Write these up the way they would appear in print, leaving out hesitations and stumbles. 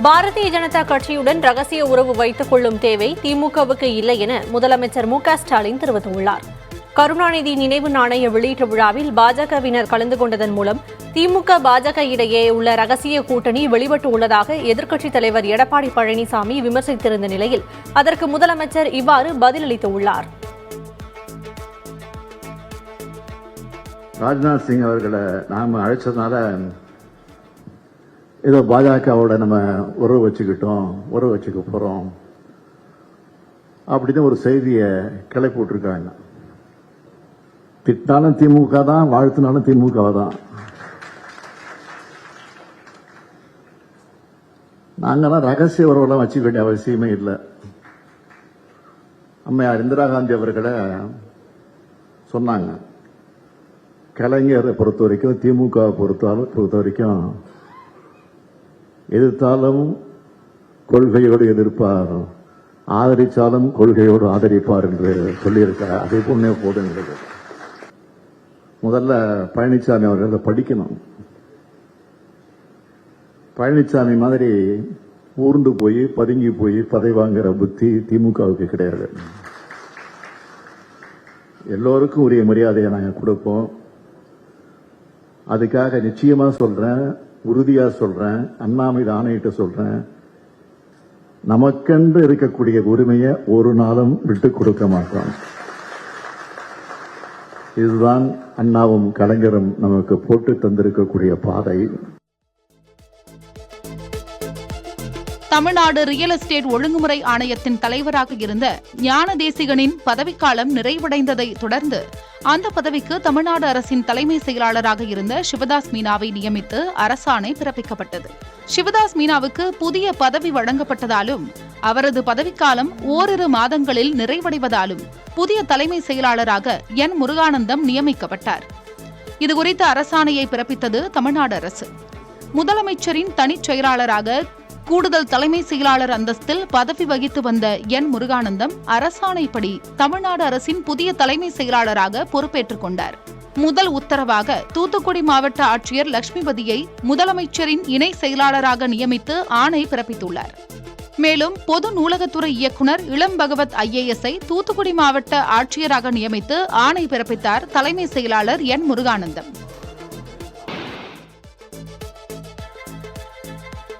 பாரதிய ஜனதா கட்சியுடன் ரகசிய உறவு வைத்துக் கொள்ளும் தேவை திமுகவுக்கு இல்லை என முதலமைச்சர் மு.க.ஸ்டாலின் தெரிவித்துள்ளார். கருணாநிதி நினைவு நாணய வெளியீட்டு விழாவில் பாஜகவினர் கலந்து கொண்டதன் மூலம் திமுக பாஜக இடையே உள்ள ரகசிய கூட்டணி வெளிப்பட்டு உள்ளதாக எதிர்க்கட்சித் தலைவர் எடப்பாடி பழனிசாமி விமர்சித்திருந்த நிலையில் அதற்கு முதலமைச்சர் இவ்வாறு பதிலளித்துள்ளார். ராஜ்நாத் சிங் அவர்களை நாம அழைச்சதுனால ஏதோ பாஜகவோட நம்ம உறவு வச்சுக்க போறோம் அப்படின்னு ஒரு செய்தியை கிளப்பி விட்டுருக்காங்க. திட்டாலும் திமுக தான், வாழ்த்தினாலும் திமுக தான். நாங்கெல்லாம் ரகசிய உறவெல்லாம் வச்சுக்க வேண்டிய அவசியமே இல்லை. அம்மையார் இந்திரா காந்தி அவர்களை சொன்னாங்க, கலைஞரை பொறுத்த வரைக்கும் திமுக பொறுத்த வரைக்கும் எதிர்த்தாலும் கொள்கையோடு எதிர்ப்பார், ஆதரித்தாலும் கொள்கையோடு ஆதரிப்பார் என்று சொல்லியிருக்கிறார். அதே போன்னே போதுங்கிறது. முதல்ல பழனிசாமி அவர்களை படிக்கணும். பழனிசாமி மாதிரி ஊர்ந்து போய் பதுங்கி போய் பதவி வாங்குற புத்தி திமுகவுக்கு கிடையாது. எல்லோருக்கும் உரிய மரியாதையை நாங்கள் கொடுப்போம். அதுக்காக நிச்சயமா சொல்றேன், உறுதியா சொல்றேன், அண்ணா மீது ஆணையிட்டு சொல்றேன், நமக்கென்று இருக்கக்கூடிய உரிமையை ஒரு நாளும் விட்டுக் கொடுக்க மாட்டோம். இதுதான் அண்ணாவும் கலைஞரும் நமக்கு போட்டு தந்திருக்கக்கூடிய பாதை. தமிழ்நாடு ரியல் எஸ்டேட் ஒழுங்குமுறை ஆணையத்தின் தலைவராக இருந்த ஞானதேசிகனின் பதவிக்காலம் நிறைவடைந்ததை தொடர்ந்து அந்த பதவிக்கு தமிழ்நாடு அரசின் தலைமை செயலாளராக இருந்த சிவதாஸ் மீனாவை நியமித்து அரசாணை பிறப்பிக்கப்பட்டது. சிவதாஸ் மீனாவுக்கு புதிய பதவி வழங்கப்பட்டதாலும் அவரது பதவிக்காலம் ஓரிரு மாதங்களில் நிறைவடைவதாலும் புதிய தலைமை செயலாளராக என் முருகானந்தம் நியமிக்கப்பட்டார். இதுகுறித்த அரசாணையை பிறப்பித்தது தமிழ்நாடு அரசு. முதலமைச்சரின் தனிச் செயலாளராக கூடுதல் தலைமை செயலாளர் அந்தஸ்தில் பதவி வகித்து வந்த என் முருகானந்தம் அரசாணைப்படி தமிழ்நாடு அரசின் புதிய தலைமை செயலாளராக பொறுப்பேற்றுக் கொண்டார். முதல் உத்தரவாக தூத்துக்குடி மாவட்ட ஆட்சியர் லட்சுமிபதியை முதலமைச்சரின் இணை செயலாளராக நியமித்து ஆணை பிறப்பித்துள்ளார். மேலும் பொது நூலகத்துறை இயக்குநர் இளம் பகவத் ஐஏஎஸ்ஐ தூத்துக்குடி மாவட்ட ஆட்சியராக நியமித்து ஆணை பிறப்பித்தார் தலைமை செயலாளர் என் முருகானந்தம்.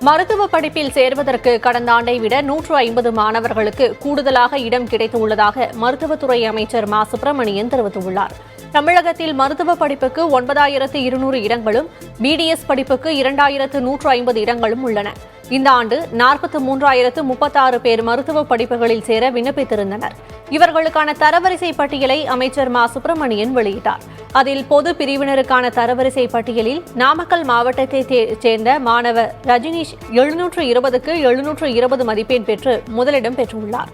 மருத்துவ படிப்பில் சேர்வதற்கு கடந்த ஆண்டை விட 150 மாணவர்களுக்கு கூடுதலாக இடம் கிடைத்துள்ளதாக மருத்துவத்துறை அமைச்சர் மா சுப்பிரமணியன் தெரிவித்துள்ளார். தமிழகத்தில் மருத்துவ படிப்புக்கு 9200 இடங்களும் பிடிஎஸ் படிப்புக்கு 2150 இடங்களும் உள்ளன. இந்த ஆண்டு 43036 பேர் மருத்துவ படிப்புகளில் சேர விண்ணப்பித்திருந்தனர். இவர்களுக்கான தரவரிசை பட்டியலை அமைச்சர் மா சுப்பிரமணியன் வெளியிட்டார். அதில் பொது பிரிவினருக்கான தரவரிசை பட்டியலில் நாமக்கல் மாவட்டத்தைச் சேர்ந்த மாணவர் ரஜினீஷ் 720க்கு 720 மதிப்பெண் பெற்று முதலிடம் பெற்றுள்ளார்.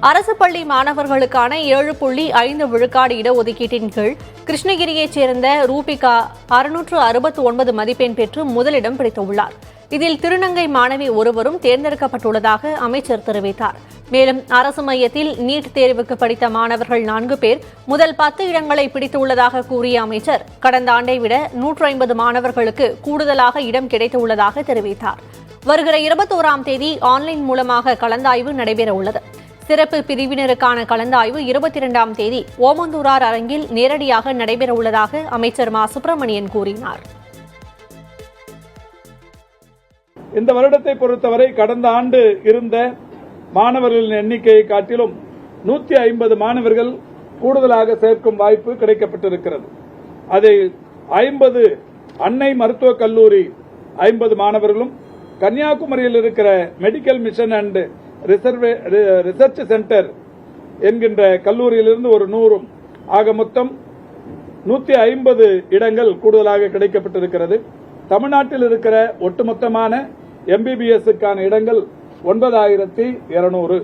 அரசு பள்ளி மாணவர்களுக்கான 7.5 விழுக்காடு இடஒதுக்கீட்டின் கீழ் கிருஷ்ணகிரியைச் சேர்ந்த ரூபிகா 669 மதிப்பெண் பெற்று முதலிடம் பிடித்துள்ளார். இதில் திருநங்கை மாணவி ஒருவரும் தேர்ந்தெடுக்கப்பட்டுள்ளதாக அமைச்சர் தெரிவித்தார். மேலும் அரசு மையத்தில் நீட் தேர்வுக்கு படித்த மாணவர்கள் 4 பேர் முதல் 10 இடங்களை பிடித்துள்ளதாக கூறிய அமைச்சர் கடந்த ஆண்டை விட 150 மாணவர்களுக்கு கூடுதலாக இடம் கிடைத்துள்ளதாக தெரிவித்தார். வருகிற 21ஆம் தேதி ஆன்லைன் மூலமாக கலந்தாய்வு நடைபெற உள்ளது. சிறப்பு பிரிவினருக்கான கலந்தாய்வு 22ஆம் தேதி ஓமந்தூரார் அரங்கில் நேரடியாக நடைபெற உள்ளதாக அமைச்சர் மா சுப்பிரமணியன் கூறினார். இந்த வருடத்தை பொறுத்தவரை கடந்த ஆண்டு இருந்த மாணவர்களின் எண்ணிக்கையை காட்டிலும் 150 மாணவர்கள் கூடுதலாக சேர்க்கும் வாய்ப்பு கிடைக்கப்பட்டிருக்கிறது. அதில் 50 அன்னை மருத்துவக் கல்லூரி 50 மாணவர்களும், கன்னியாகுமரியில் இருக்கிற medical mission and research centre என்கின்ற கல்லூரியிலிருந்து ஒரு 100 ஆக மொத்தம் 150 இடங்கள் கூடுதலாக கிடைக்கப்பட்டிருக்கிறது. தமிழ்நாட்டில் இருக்கிற ஒட்டுமொத்தமான எம்பிபிஎஸ்க்கான இடங்கள் 9200.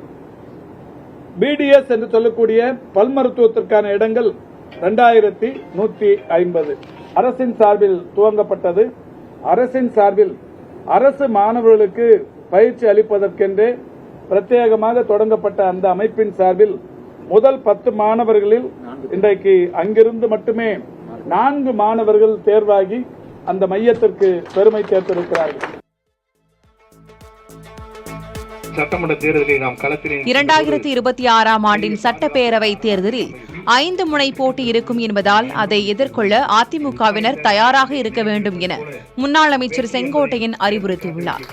பிடிஎஸ் என்று சொல்லக்கூடிய பல் மருத்துவத்திற்கான இடங்கள் 2150 அரசின் சார்பில் துவங்கப்பட்டது. அரசின் சார்பில் அரசு மாணவர்களுக்கு பயிற்சி அளிப்பதற்கென்றே பிரத்யேகமாக தொடங்கப்பட்ட அந்த அமைப்பின் சார்பில் முதல் 10 மாணவர்களில் இன்றைக்கு அங்கிருந்து மட்டுமே 4 மாணவர்கள் தேர்வாகி அந்த மையத்திற்கு பெருமை சேர்த்திருக்கிறார்கள். சட்டமன்ற தேர்தலில் நாம் களத்தில் 2026ஆம் ஆண்டின் சட்டப்பேரவை தேர்தலில் 5 முனை போட்டி இருக்கும் என்பதால் அதை எதிர்கொள்ள அதிமுகவினர் தயாராக இருக்க வேண்டும் என முன்னாள் அமைச்சர் செங்கோட்டையன் அறிவுறுத்தியுள்ளார்.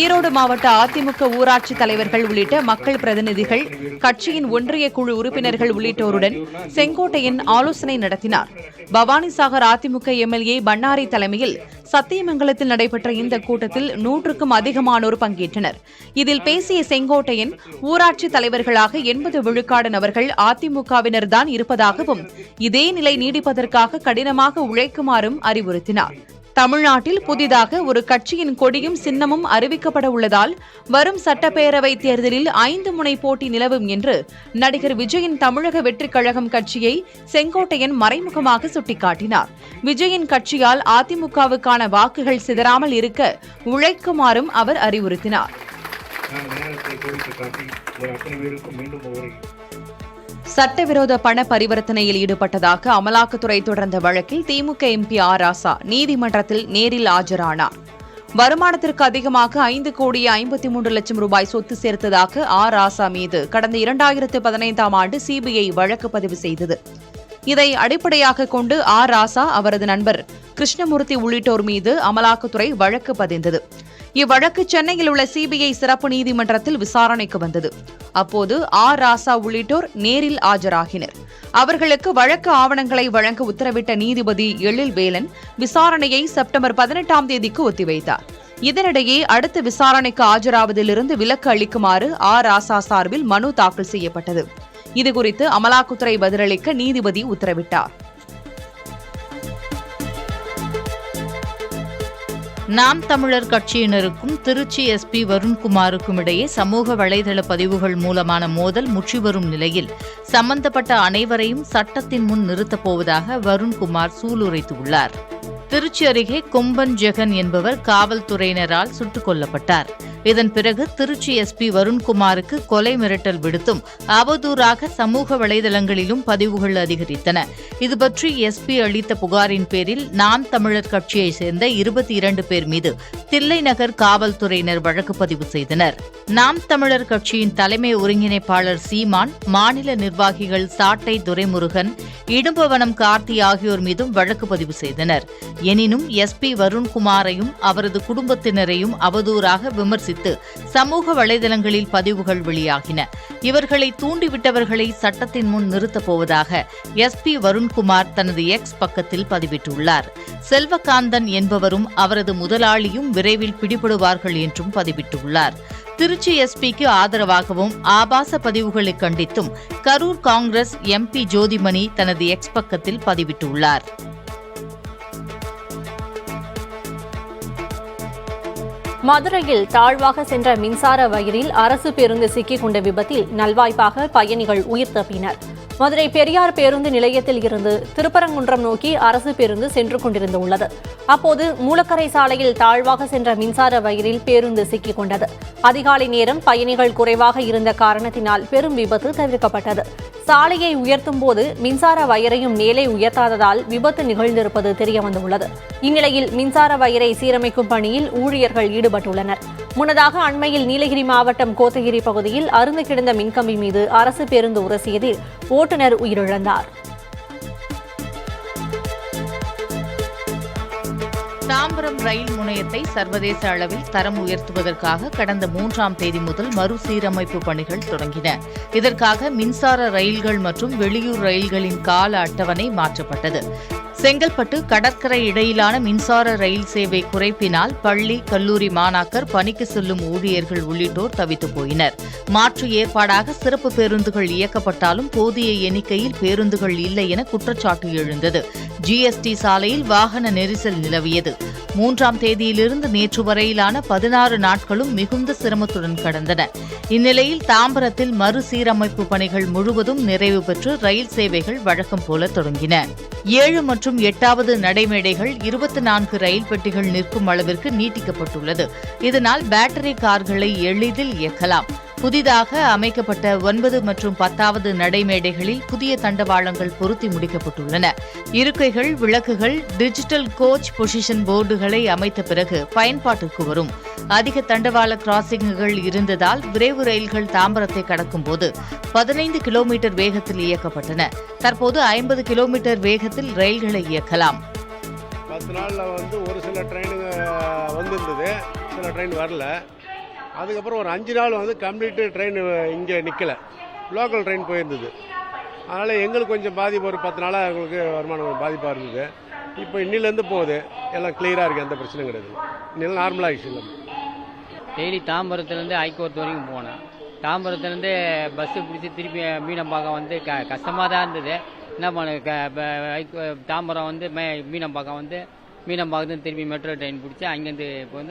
ஈரோடு மாவட்ட அதிமுக ஊராட்சி தலைவர்கள் உள்ளிட்ட மக்கள் பிரதிநிதிகள், கட்சியின் ஒன்றிய குழு உறுப்பினர்கள் உள்ளிட்டோருடன் செங்கோட்டையன் ஆலோசனை நடத்தினார். பவானிசாகர் அதிமுக எம்எல்ஏ பண்ணாரி தலைமையில் சத்தியமங்கலத்தில் நடைபெற்ற இந்த கூட்டத்தில் 100க்கும் அதிகமானோர் பங்கேற்றனர். இதில் பேசிய செங்கோட்டையன், ஊராட்சி தலைவர்களாக 80 விழுக்காடு நபர்கள் அதிமுகவினர்தான் இருப்பதாகவும் இதே நிலை நீடிப்பதற்காக கடினமாக உழைக்குமாறும் அறிவுறுத்தினார். தமிழ்நாட்டில் புதிதாக ஒரு கட்சியின் கொடியும் சின்னமும் அறிவிக்கப்பட உள்ளதால் வரும் சட்டப்பேரவை தேர்தலில் 5 முனை போட்டி நிலவும் என்று நடிகர் விஜயின் தமிழக வெற்றிக் கழகம் கட்சியை செங்கோட்டையன் மறைமுகமாக சுட்டிக்காட்டினார். விஜயின் கட்சியால் அதிமுகவுக்கான வாக்குகள் சிதறாமல் இருக்க உழைக்குமாறும் அவர் அறிவுறுத்தினார். சட்டவிரோத பண பரிவர்த்தனையில் ஈடுபட்டதாக அமலாக்கத்துறை தொடர்ந்த வழக்கில் திமுக எம்பி ஆர் ராசா நீதிமன்றத்தில் நேரில் ஆஜரானார். வருமானத்திற்கு அதிகமாக 5,53,00,000 ரூபாய் சொத்து சேர்த்ததாக ஆர் ராசா மீது கடந்த 2015ஆம் ஆண்டு சிபிஐ வழக்கு பதிவு செய்தது. இதை அடிப்படையாக கொண்டு ஆர் ராசா, அவரது நண்பர் கிருஷ்ணமூர்த்தி உள்ளிட்டோர் மீது அமலாக்கத்துறை வழக்கு பதிந்தது. இவ்வழக்கு சென்னையில் உள்ள சிபிஐ சிறப்பு நீதிமன்றத்தில் விசாரணைக்கு வந்தது. அப்போது ஆர் ராசா உள்ளிட்டோர் நேரில் ஆஜராகினர். அவர்களுக்கு வழக்கு ஆவணங்களை வழங்க உத்தரவிட்ட நீதிபதி எழில்வேலன் விசாரணையை செப்டம்பர் 18ஆம் தேதிக்கு ஒத்திவைத்தார். இதனிடையே அடுத்த விசாரணைக்கு ஆஜராவதிலிருந்து விலக்கு அளிக்குமாறு ஆர் ராசா சார்பில் மனு தாக்கல் செய்யப்பட்டது. இதுகுறித்து அமலாக்கத்துறை பதிலளிக்க நீதிபதி உத்தரவிட்டார். நாம் தமிழர் கட்சியினருக்கும் திருச்சி எஸ்பி வருண்குமாருக்கும் இடையே சமூக வலைதள பதிவுகள் மூலமான மோதல் முற்றி வரும் நிலையில் சம்பந்தப்பட்ட அனைவரையும் சட்டத்தின் முன் நிறுத்தப் போவதாக வருண்குமார் சூளுரைத்துள்ளார். திருச்சி அருகே கொம்பன் ஜெகன் என்பவர் காவல்துறையினரால் சுட்டுக் கொல்லப்பட்டார். இதன் பிறகு திருச்சி எஸ்பி வருண்குமாருக்கு கொலை மிரட்டல் விடுத்தும் அவதூறாக சமூக வலைதளங்களிலும் பதிவுகள் அதிகரித்தன. இதுபற்றி எஸ்பி அளித்த புகாரின் பேரில் நாம் தமிழர் கட்சியைச் சேர்ந்த 22 பேர் மீது தில்லை நகர் காவல்துறையினர் வழக்கு பதிவு செய்தனர். நாம் தமிழர் கட்சியின் தலைமை ஒருங்கிணைப்பாளர் சீமான், மாநில நிர்வாகிகள் சாட்டை துரைமுருகன், இடும்பவனம் கார்த்தி ஆகியோர் மீதும் வழக்கு பதிவு செய்தனர். எனினும் எஸ்பி வருண்குமாரையும் அவரது குடும்பத்தினரையும் அவதூறாக விமர்சித்து சமூக வலைதளங்களில் பதிவுகள் வெளியாகின. இவர்களை தூண்டிவிட்டவர்களை சட்டத்தின் முன் நிறுத்தப் போவதாக எஸ்பி வருண்குமார் தனது எக்ஸ் பக்கத்தில் பதிவிட்டுள்ளார். செல்வகாந்தன் என்பவரும் அவரது முதலாளியும் விரைவில் பிடிபடுவார்கள் என்றும் பதிவிட்டுள்ளார். திருச்சி எஸ்பிக்கு ஆதரவாகவும் ஆபாச பதிவுகளை கண்டித்தும் கரூர் காங்கிரஸ் எம்பி ஜோதிமணி தனது எக்ஸ் பக்கத்தில் பதிவிட்டுள்ளார். மதுரையில் தாழ்வாக சென்ற மின்சார வயரில் அரசு பேருந்து சிக்கிக் கொண்ட விபத்தில் நல்வாய்ப்பாக பயணிகள் உயிர் தப்பினர். மதுரை பெரியார் பேருந்து நிலையத்தில் இருந்து திருப்பரங்குன்றம் நோக்கி அரசு பேருந்து சென்று கொண்டிருந்துள்ளது. அப்போது மூலக்கரை சாலையில் தாழ்வாக சென்ற மின்சார வயரில் பேருந்து சிக்கிக் கொண்டது. அதிகாலை நேரம் பயணிகள் குறைவாக இருந்த காரணத்தினால் பெரும் விபத்து தவிர்க்கப்பட்டது. சாலையை உயர்த்தும் போது மின்சார வயரையும் மேலே உயர்த்தாததால் விபத்து நிகழ்ந்திருப்பது தெரியவந்துள்ளது. இந்நிலையில் மின்சார வயரை சீரமைக்கும் பணியில் ஊழியர்கள் ஈடுபட்டுள்ளனர். முன்னதாக அண்மையில் நீலகிரி மாவட்டம் கோத்தகிரி பகுதியில் அறுந்து கிடந்த மின்கம்பி மீது அரசு பேருந்து உரசியதில் ஓட்டுநர் உயிரிழந்தார். தாம்பரம் ரயில் முனையத்தை சர்வதேச அளவில் தரம் உயர்த்துவதற்காக கடந்த 3ஆம் தேதி முதல் மறுசீரமைப்பு பணிகள் தொடங்கின. இதற்காக மின்சார ரயில்கள் மற்றும் வெளியூர் ரயில்களின் கால அட்டவணை மாற்றப்பட்டது. செங்கல்பட்டு கடற்கரை இடையிலான மின்சார ரயில் சேவை குறைப்பினால் பள்ளி, கல்லூரி மாணாக்கர், பணிக்கு செல்லும் ஊழியர்கள் உள்ளிட்டோர் தவித்து போயினர். மாற்று ஏற்பாடாக சிறப்பு பேருந்துகள் இயக்கப்பட்டாலும் போதிய எண்ணிக்கையில் பேருந்துகள் இல்லை என குற்றச்சாட்டு எழுந்தது. ஜிஎஸ்டி சாலையில் வாகன நெரிசல் நிலவியது. 3ஆம் தேதியிலிருந்து நேற்று வரையிலான 16 நாட்களும் மிகுந்த சிரமத்துடன் கடந்தன. இந்நிலையில் தாம்பரத்தில் மறுசீரமைப்பு பணிகள் முழுவதும் நிறைவு பெற்று ரயில் சேவைகள் வழக்கம் போல தொடங்கின. 7 மற்றும் 8வது நடைமேடைகள் 24 ரயில் பெட்டிகள் நிற்கும் அளவிற்கு நீட்டிக்கப்பட்டுள்ளது. இதனால் பேட்டரி கார்களை எளிதில் இயக்கலாம். புதிதாக அமைக்கப்பட்ட 9 மற்றும் 10வது நடைமேடைகளில் புதிய தண்டவாளங்கள் பொருத்தி முடிக்கப்பட்டுள்ளன. இருக்கைகள், விளக்குகள், டிஜிட்டல் கோச் பொசிஷன் போர்டுகளை அமைத்த பிறகு பயன்பாட்டிற்கு வரும். அதிக தண்டவாள கிராசிங்குகள் இருந்ததால் விரைவு ரயில்கள் தாம்பரத்தை கடக்கும் போது 15 கிலோமீட்டர் வேகத்தில் இயக்கப்பட்டன. தற்போது 50 கிலோமீட்டர் வேகத்தில் ரயில்களை இயக்கலாம். 10 நாளில் ஒரு சில ட்ரெயினுங்க வந்திருந்தது, சில ட்ரெயின் வரல. அதுக்கப்புறம் ஒரு 5 நாள் கம்ப்ளீட்டு ட்ரெயின் இங்கே நிற்கலை, லோக்கல் ட்ரெயின் போயிருந்தது. அதனால் எங்களுக்கு கொஞ்சம் பாதிப்பு, ஒரு 10 நாளாக எங்களுக்கு வருமானம் பாதிப்பாக இருந்தது. இப்போ இன்னிலேருந்து போகுது, எல்லாம் கிளியராக இருக்குது, எந்த பிரச்சனையும் கிடையாது. இன்னும் நார்மலாகிடுச்சு. இல்லை, டெய்லி தாம்பரத்துலேருந்து ஹைகோர்ட் வரைக்கும் போனேன். தாம்பரத்துலேருந்து பஸ்ஸு பிடிச்சி திருப்பி மீனம்பாக்கம் கஷ்டமாக தான் இருந்தது. என்ன பண்ண தாம்பரம் மீனம்பாக்கம் மீனம்பாக்கத்துலேருந்து திருப்பி மெட்ரோ ட்ரெயின் பிடிச்சி அங்கேருந்து இப்போ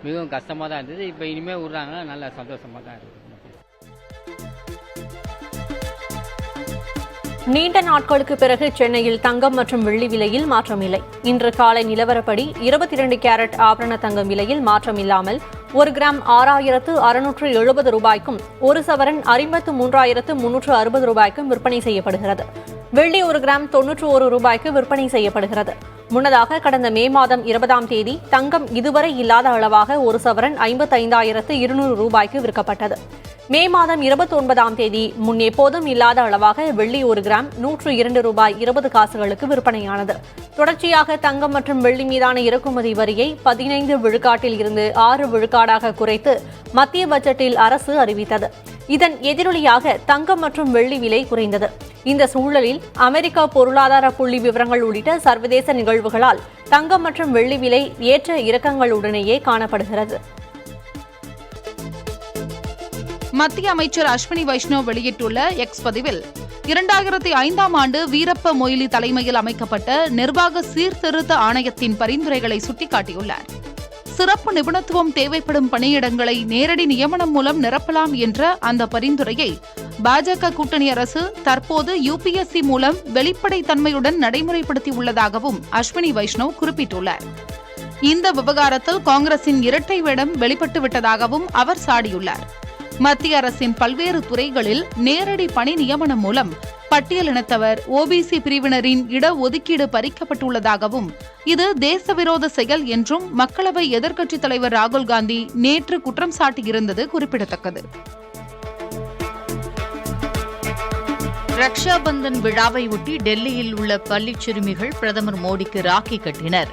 மிகவும் கஷ்டமாக தான் இருந்தது. இப்போ இனிமேல் விட்றாங்கன்னா நல்ல சந்தோஷமாக தான் இருக்குது. நீண்ட நாட்களுக்கு பிறகு சென்னையில் தங்கம் மற்றும் வெள்ளி விலையில் மாற்றம் இல்லை. இன்று காலை நிலவரப்படி 22 கேரட் ஆபரண தங்கம் விலையில் மாற்றம் இல்லாமல் 1 கிராம் 6,670 ரூபாய்க்கும் 1 சவரன் 53,360 ரூபாய்க்கும் விற்பனை செய்யப்படுகிறது. வெள்ளி 1 கிராம் 91 ரூபாய்க்கு விற்பனை செய்யப்படுகிறது. முன்னதாக கடந்த மே மாதம் 20ஆம் தேதி தங்கம் இதுவரை இல்லாத அளவாக 1 சவரன் 55,200 ரூபாய்க்கு விற்கப்பட்டது. மே மாதம் 29ஆம் தேதி முன் எப்போதும் இல்லாத அளவாக வெள்ளி 1 கிராம் 102 ரூபாய் 20 காசுகளுக்கு விற்பனையானது. தொடர்ச்சியாக தங்கம் மற்றும் வெள்ளி மீதான இறக்குமதி வரியை 15 விழுக்காட்டில் இருந்து 6 விழுக்காடாக குறைத்து மத்திய பட்ஜெட்டில் அரசு அறிவித்தது. இதன் எதிரொலியாக தங்கம் மற்றும் வெள்ளி விலை குறைந்தது. இந்த சூழலில் அமெரிக்கா பொருளாதார புள்ளி விவரங்கள் உள்ளிட்ட சர்வதேச நிகழ்வுகளால் தங்கம் மற்றும் வெள்ளி விலை ஏற்ற இறக்கங்களுடனேயே காணப்படுகிறது. மத்திய அமைச்சர் அஸ்வினி வைஷ்ணவ் வெளியிட்டுள்ள எக்ஸ் பதிவில் 2005ஆம் ஆண்டு வீரப்ப மொய்லி தலைமையில் அமைக்கப்பட்ட நிர்வாக சீர்திருத்த ஆணையத்தின் பரிந்துரைகளை சுட்டிக்காட்டியுள்ளார். சிறப்பு நிபுணத்துவம் தேவைப்படும் பணியிடங்களை நேரடி நியமனம் மூலம் நிரப்பலாம் என்ற அந்த பரிந்துரையை பாஜக கூட்டணி அரசு தற்போது யுபிஎஸ்சி மூலம் வெளிப்படைத்தன்மையுடன் நடைமுறைப்படுத்தியுள்ளதாகவும் அஸ்வினி வைஷ்ணவ் குறிப்பிட்டுள்ளார். இந்த விவகாரத்தில் காங்கிரசின் இரட்டை வேடம் வெளிப்பட்டுவிட்டதாகவும் அவர் சாடியுள்ளார். மத்திய அரசின் பல்வேறு துறைகளில் நேரடி பணி நியமனம் மூலம் பட்டியலினத்தவர், ஓபிசி பிரிவினரின் இடஒதுக்கீடு பறிக்கப்பட்டுள்ளதாகவும் இது தேசவிரோத செயல் என்றும் மக்களவை எதிர்க்கட்சித் தலைவர் ராகுல் காந்தி நேற்று குற்றம் சாட்டியிருந்தது குறிப்பிடத்தக்கது. ரக்ஷா பந்தன் விழாவை ஒட்டி டெல்லியில் உள்ள பள்ளிச் சிறுமிகள் பிரதமர் மோடிக்கு ராக்கி கட்டினர்.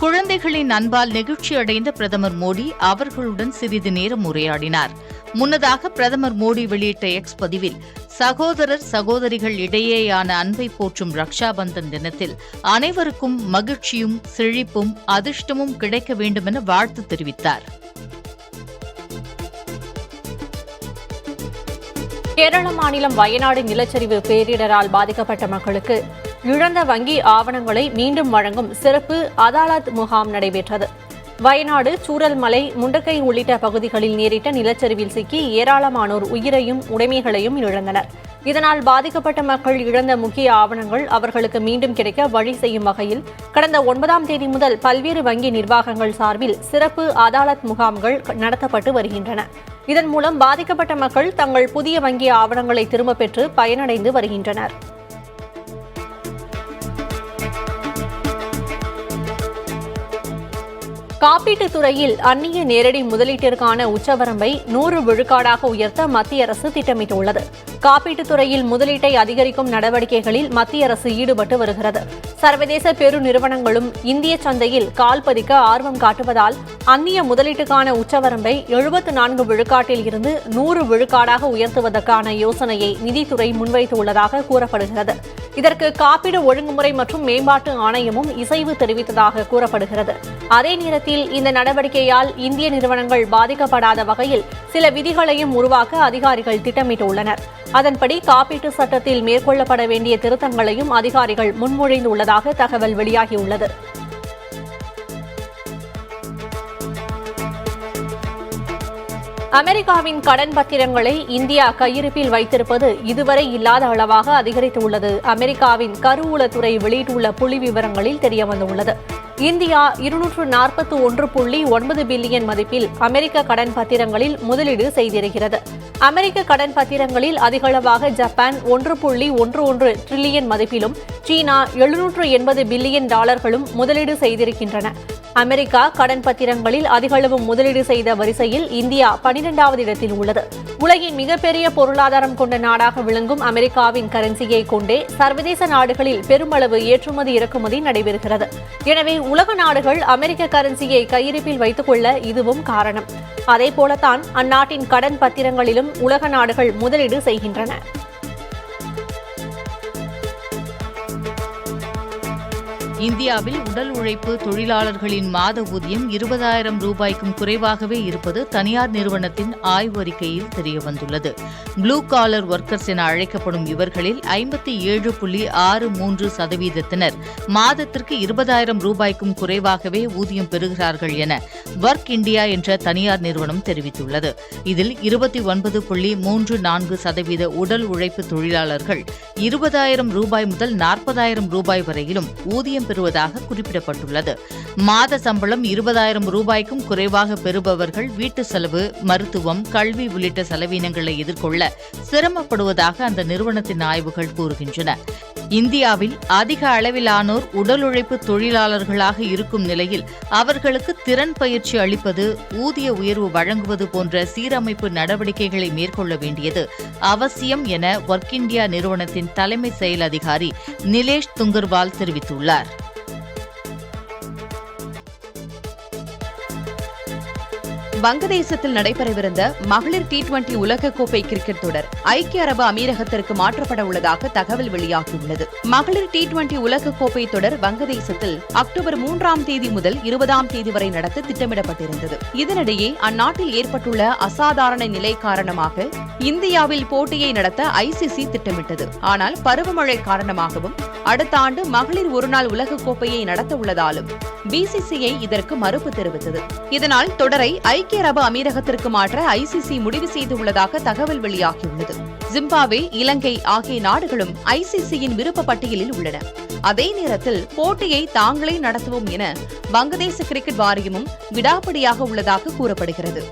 குழந்தைகளின் அன்பால் நெகிழ்ச்சி அடைந்த பிரதமர் மோடி அவர்களுடன் சிறிது நேரம் உரையாடினார். முன்னதாக பிரதமர் மோடி வெளியிட்ட எக்ஸ் பதிவில் சகோதரர் சகோதரிகள் இடையேயான அன்பை போற்றும் ரக்ஷா பந்தன் தினத்தில் அனைவருக்கும் மகிழ்ச்சியும் செழிப்பும் அதிர்ஷ்டமும் கிடைக்க வேண்டுமென வாழ்த்து தெரிவித்தார். கேரள மாநிலம் வயநாடு நிலச்சரிவு பேரிடரால் பாதிக்கப்பட்ட மக்களுக்கு இழந்த வங்கி ஆவணங்களை மீண்டும் வழங்கும் சிறப்பு அதாலத் முகாம் நடைபெற்றது. வயநாடு, சூரல்மலை, முண்டக்கை உள்ளிட்ட பகுதிகளில் நேரிட்ட நிலச்சரிவில் சிக்கி ஏராளமானோர் உயிரையும் உடைமைகளையும் இழந்தனர். இதனால் பாதிக்கப்பட்ட மக்கள் இழந்த முக்கிய ஆவணங்கள் அவர்களுக்கு மீண்டும் கிடைக்க வழி செய்யும் வகையில் கடந்த 9ஆம் தேதி முதல் பல்வேறு வங்கி நிர்வாகங்கள் சார்பில் சிறப்பு அதாலத் முகாம்கள் நடத்தப்பட்டு வருகின்றன. இதன் மூலம் பாதிக்கப்பட்ட மக்கள் தங்கள் புதிய வங்கி ஆவணங்களை திரும்பப் பெற்று பயனடைந்து வருகின்றனர். காப்பீட்டுத் துறையில் அந்நிய நேரடி முதலீட்டிற்கான உச்சவரம்பை 100 விழுக்காடாக உயர்த்த மத்திய அரசு திட்டமிட்டுள்ளது. காப்பீட்டுத் துறையில் முதலீட்டை அதிகரிக்கும் நடவடிக்கைகளில் மத்திய அரசு ஈடுபட்டு வருகிறது. சர்வதேச பெருநிறுவனங்களும் இந்திய சந்தையில் கால் பதிக்க ஆர்வம் காட்டுவதால் அந்நிய முதலீட்டுக்கான உச்சவரம்பை 74 விழுக்காட்டில் இருந்து 100 விழுக்காடாக உயர்த்துவதற்கான யோசனையை நிதித்துறை முன்வைத்துள்ளதாக கூறப்படுகிறது. இதற்கு காப்பீடு ஒழுங்குமுறை மற்றும் மேம்பாட்டு ஆணையமும் இசைவு தெரிவித்ததாக கூறப்படுகிறது. அதே நேரத்தில் இந்த நடவடிக்கையால் இந்திய நிறுவனங்கள் பாதிக்கப்படாத வகையில் சில விதிகளையும் உருவாக்க அதிகாரிகள் திட்டமிட்டுள்ளனர். அதன்படி காப்பீட்டு சட்டத்தில் மேற்கொள்ளப்பட வேண்டிய திருத்தங்களையும் அதிகாரிகள் முன்மொழிந்துள்ளதாக தகவல் வெளியாகியுள்ளது. அமெரிக்காவின் கடன் பத்திரங்களை இந்தியா கையிருப்பில் வைத்திருப்பது இதுவரை இல்லாத அளவாக அதிகரித்துள்ளது அமெரிக்காவின் கருவூலத்துறை வெளியிட்டுள்ள புள்ளி விவரங்களில் தெரியவந்துள்ளது. இந்தியா 241.9 பில்லியன் மதிப்பில் அமெரிக்க கடன் பத்திரங்களில் முதலீடு செய்திருக்கிறது. அமெரிக்க கடன் பத்திரங்களில் அதிகளவாக ஜப்பான் 1.11 டிரில்லியன் மதிப்பிலும் சீனா 780 பில்லியன் டாலர்களும் முதலீடு செய்திருக்கின்றன. அமெரிக்கா கடன் பத்திரங்களில் அதிகளவு முதலீடு செய்த வரிசையில் இந்தியா 12வது இடத்தில் உள்ளது. உலகின் மிகப்பெரிய பொருளாதாரம் கொண்ட நாடாக விளங்கும் அமெரிக்காவின் கரன்சியை கொண்டே சர்வதேச நாடுகளில் பெருமளவு ஏற்றுமதி இறக்குமதி நடைபெறுகிறது. எனவே உலக நாடுகள் அமெரிக்க கரன்சியை கையிருப்பில் வைத்துக் கொள்ள இதுவும் காரணம். அதேபோலத்தான் அந்நாட்டின் கடன் பத்திரங்களிலும் உலக நாடுகள் முதலீடு செய்கின்றன. இந்தியாவில் உடல் உழைப்பு தொழிலாளர்களின் மாத ஊதியம் 20,000 ரூபாய்க்கும் குறைவாகவே இருப்பது தனியார் நிறுவனத்தின் ஆய்வறிக்கையில் தெரியவந்துள்ளது. ப்ளூ காலர் ஒர்க்கர்ஸ் என அழைக்கப்படும் இவர்களில் 57.63% மாதத்திற்கு 20,000 ரூபாய்க்கும் குறைவாகவே ஊதியம் பெறுகிறார்கள் என ஒர்க் இண்டியா என்ற தனியார் நிறுவனம் தெரிவித்துள்ளது. இதில் 29.34% உடல் உழைப்பு தொழிலாளர்கள் 20,000 ரூபாய் முதல் 40,000 ரூபாய் வரையிலும் ஊதியம் பெறுவதாக குறிப்பிடப்பட்டுள்ளது. மாத சம்பளம் 20,000 ரூபாய்க்கும் குறைவாக பெறுபவர்கள் வீட்டு செலவு, மருத்துவம், கல்வி உள்ளிட்ட செலவினங்களை எதிர்கொள்ள சிரமப்படுவதாக அந்த நிறுவனத்தின் ஆய்வுகள் கூறுகின்றன. இந்தியாவில் அதிக அளவிலானோர் உடல் உழைப்பு தொழிலாளர்களாக இருக்கும் நிலையில் அவர்களுக்கு திறன் பயிற்சி அளிப்பது, ஊதிய உயர்வு வழங்குவது போன்ற சீரமைப்பு நடவடிக்கைகளை மேற்கொள்ள வேண்டியது அவசியம் என ஒர்க் இண்டியா நிறுவனத்தின் தலைமை செயல் அதிகாரி நிலேஷ் துங்கர்வால் தெரிவித்துள்ளார். வங்கதேசத்தில் நடைபெறவிருந்த மகளிர் T20 உலகக்கோப்பை கிரிக்கெட் தொடர் ஐக்கிய அரபு அமீரகத்திற்கு மாற்றப்பட உள்ளதாக தகவல் வெளியாகியுள்ளது. மகளிர் T20 உலகக்கோப்பை தொடர் வங்கதேசத்தில் அக்டோபர் 3ஆம் தேதி முதல் 20ஆம் தேதி வரை நடத்த திட்டமிடப்பட்டிருந்தது. இதனிடையே அந்நாட்டில் ஏற்பட்டுள்ள அசாதாரண நிலை காரணமாக இந்தியாவில் போட்டியை நடத்த ICC திட்டமிட்டது. ஆனால் பருவமழை காரணமாகவும் அடுத்த ஆண்டு மகளிர் ஒருநாள் உலகக்கோப்பையை நடத்த உள்ளதாலும் BCCI இதற்கு மறுப்பு தெரிவித்தது. இதனால் தொடரை ஐக்கிய அரபு அமீரகத்திற்கு மாற்ற ICC முடிவு செய்துள்ளதாக தகவல் வெளியாகியுள்ளது. ஜிம்பாப்வே, இலங்கை ஆகிய நாடுகளும் ICCயின் விருப்ப பட்டியலில் உள்ளன. அதே நேரத்தில் போட்டியை தாங்களே நடத்துவோம் என வங்கதேச கிரிக்கெட் வாரியமும் விடாப்பிடியாக உள்ளதாக கூறப்படுகிறது.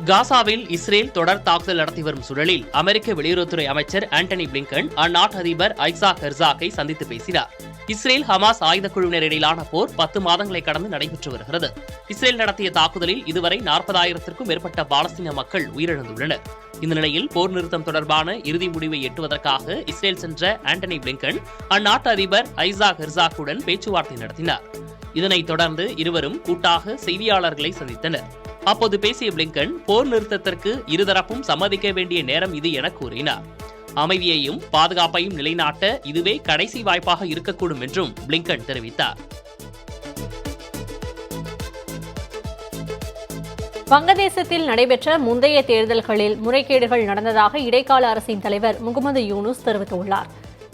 காசாவில் இஸ்ரேல் தொடர் தாக்குதல் நடத்தி வரும் சூழலில் அமெரிக்க வெளியுறவுத்துறை அமைச்சர் ஆண்டனி பிளிங்கன் அந்நாட்டு அதிபர் ஐசாக் ஹெர்சாக்கை சந்தித்து பேசினார். இஸ்ரேல் ஹமாஸ் ஆயுத குழுவினர் இடையிலான போர் 10 மாதங்களை கடந்து நடைபெற்று வருகிறது. இஸ்ரேல் நடத்திய தாக்குதலில் இதுவரை 40,000க்கும் மேற்பட்ட பாலஸ்தீன மக்கள் உயிரிழந்துள்ளனர். இந்த நிலையில் போர் நிறுத்தம் தொடர்பான இறுதி முடிவை எட்டுவதற்காக இஸ்ரேல் சென்ற ஆண்டனி பிளிங்கன் அந்நாட்டு அதிபர் ஐசாக் ஹெர்சாக்குடன் பேச்சுவார்த்தை நடத்தினார். இதனைத் தொடர்ந்து இருவரும் கூட்டாக செய்தியாளர்களை சந்தித்தனர். அப்போது பேசிய பிளிங்கன் போர் நிறுத்தத்திற்கு இருதரப்பும் சம்மதிக்க வேண்டிய நேரம் இது என கூறினார். அமைதியையும் பாதுகாப்பையும் நிலைநாட்ட இதுவே கடைசி வாய்ப்பாக இருக்கக்கூடும் என்றும் பிளிங்கன் தெரிவித்தார். வங்கதேசத்தில் நடைபெற்ற முந்தைய தேர்தல்களில் முறைகேடுகள் நடந்ததாக இடைக்கால அரசின் தலைவர் முகமது யூனுஸ் தெரிவித்துள்ளார்.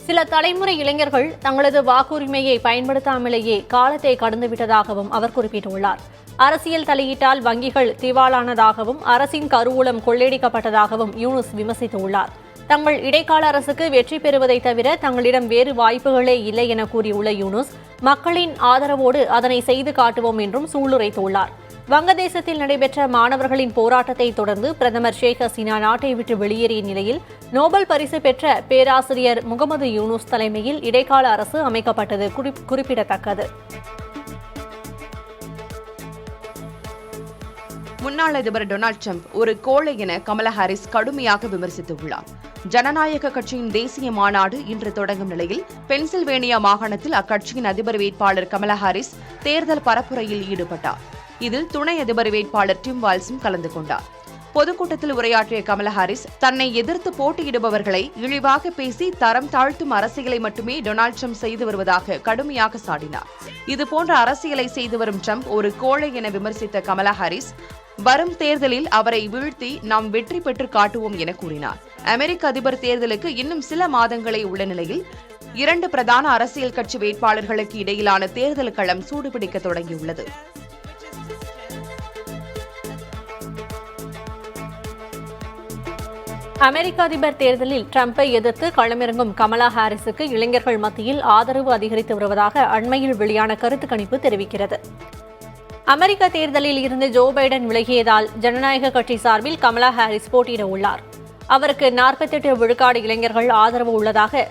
சில தலைமுறை இளைஞர்கள் தங்களது வாக்குரிமையை பயன்படுத்தாமலேயே காலத்தை கடந்துவிட்டதாகவும் அவர் குறிப்பிட்டுள்ளார். அரசியல் தலையீட்டால் வங்கிகள் திவாலானதாகவும் அரசின் கருவூலம் கொள்ளையடிக்கப்பட்டதாகவும் யூனுஸ் விமர்சித்துள்ளார். தங்கள் இடைக்கால அரசுக்கு வெற்றி பெறுவதை தவிர தங்களிடம் வேறு வாய்ப்புகளே இல்லை என கூறியுள்ள யூனுஸ் மக்களின் ஆதரவோடு அதனை செய்து காட்டுவோம் என்றும் சூளுரைத்துள்ளார். வங்கதேசத்தில் நடைபெற்ற மாணவர்களின் போராட்டத்தை தொடர்ந்து பிரதமர் ஷேக் ஹசீனா நாட்டை விட்டு வெளியேறிய நிலையில் நோபல் பரிசு பெற்ற பேராசிரியர் முகமது யூனுஸ் தலைமையில் இடைக்கால அரசு அமைக்கப்பட்டது குறிப்பிடத்தக்கது. முன்னாள் அதிபர் டொனால்டு டிரம்ப் ஒரு கோழை என கமலா ஹாரிஸ் கடுமையாக விமர்சித்துள்ளார். ஜனநாயக கட்சியின் தேசிய மாநாடு இன்று தொடங்கும் நிலையில் பென்சில்வேனியா மாகாணத்தில் அக்கட்சியின் அதிபர் வேட்பாளர் கமலா ஹாரிஸ் தேர்தல் பரப்புரையில் ஈடுபட்டார். இதில் துணை அதிபர் வேட்பாளர் டிம் வால்ஸும் கலந்து கொண்டார். பொதுக்கூட்டத்தில் உரையாற்றிய கமலா ஹாரிஸ் தன்னை எதிர்த்து போட்டியிடுபவர்களை இழிவாக பேசி தரம் தாழ்த்தும் அரசியலை மட்டுமே டொனால்டு டிரம்ப் செய்து வருவதாக கடுமையாக சாடினார். இதுபோன்ற அரசியலை செய்து வரும் டிரம்ப் ஒரு கோழை என விமர்சித்த கமலா ஹாரிஸ் வரும் தேர்தலில் அவரை வீழ்த்தி நாம் வெற்றி பெற்று காட்டுவோம் என கூறினார். அமெரிக்க அதிபர் தேர்தலுக்கு இன்னும் சில மாதங்களே உள்ள நிலையில் 2 பிரதான அரசியல் கட்சி வேட்பாளர்களுக்கு இடையிலான தேர்தல் களம் சூடுபிடிக்க தொடங்கியுள்ளது. அமெரிக்க அதிபர் தேர்தலில் ட்ரம்பை எதிர்த்து களமிறங்கும் கமலா ஹாரிஸுக்கு இளைஞர்கள் மத்தியில் ஆதரவு அதிகரித்து வருவதாக அண்மையில் வெளியான கருத்து கணிப்பு தெரிவிக்கிறது. அமெரிக்க தேர்தலில் இருந்து ஜோ பைடன் விலகியதால் ஜனநாயக கட்சி சார்பில் கமலா ஹாரிஸ் போட்டியிட உள்ளார். அவருக்கு 48 விழுக்காடு இளைஞர்கள் ஆதரவு உள்ளதாக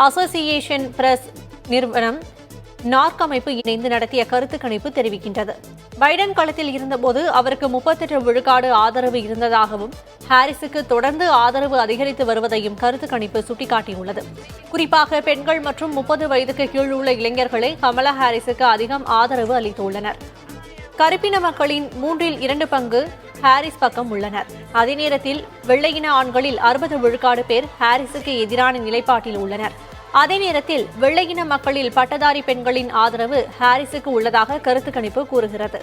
அசோசியேஷன் பிரஸ் நிறுவனம் நார்க் அமைப்பு இணைந்து நடத்திய கருத்து கணிப்பு தெரிவிக்கின்றது. பைடன் களத்தில் இருந்தபோது அவருக்கு 38 விழுக்காடு ஆதரவு இருந்ததாகவும் ஹாரிஸுக்கு தொடர்ந்து ஆதரவு அதிகரித்து வருவதையும் கருத்து கணிப்பு சுட்டிக்காட்டியுள்ளது. குறிப்பாக பெண்கள் மற்றும் 30 வயதுக்கு கீழ் உள்ள இளைஞர்களே கமலா ஹாரிஸுக்கு அதிகம் ஆதரவு அளித்துள்ளனர். கருப்பின மக்களின் 2/3 பங்கு ஹாரிஸ் பக்கம் உள்ளனர். அதே நேரத்தில் வெள்ளையின ஆண்களில் 60 விழுக்காடு பேர் ஹாரிஸுக்கு எதிரான நிலைப்பாட்டில் உள்ளனர். அதே நேரத்தில் வெள்ளையின மக்களில் பட்டதாரி பெண்களின் ஆதரவு ஹாரிஸுக்கு உள்ளதாக கருத்து கணிப்பு கூறுகிறது.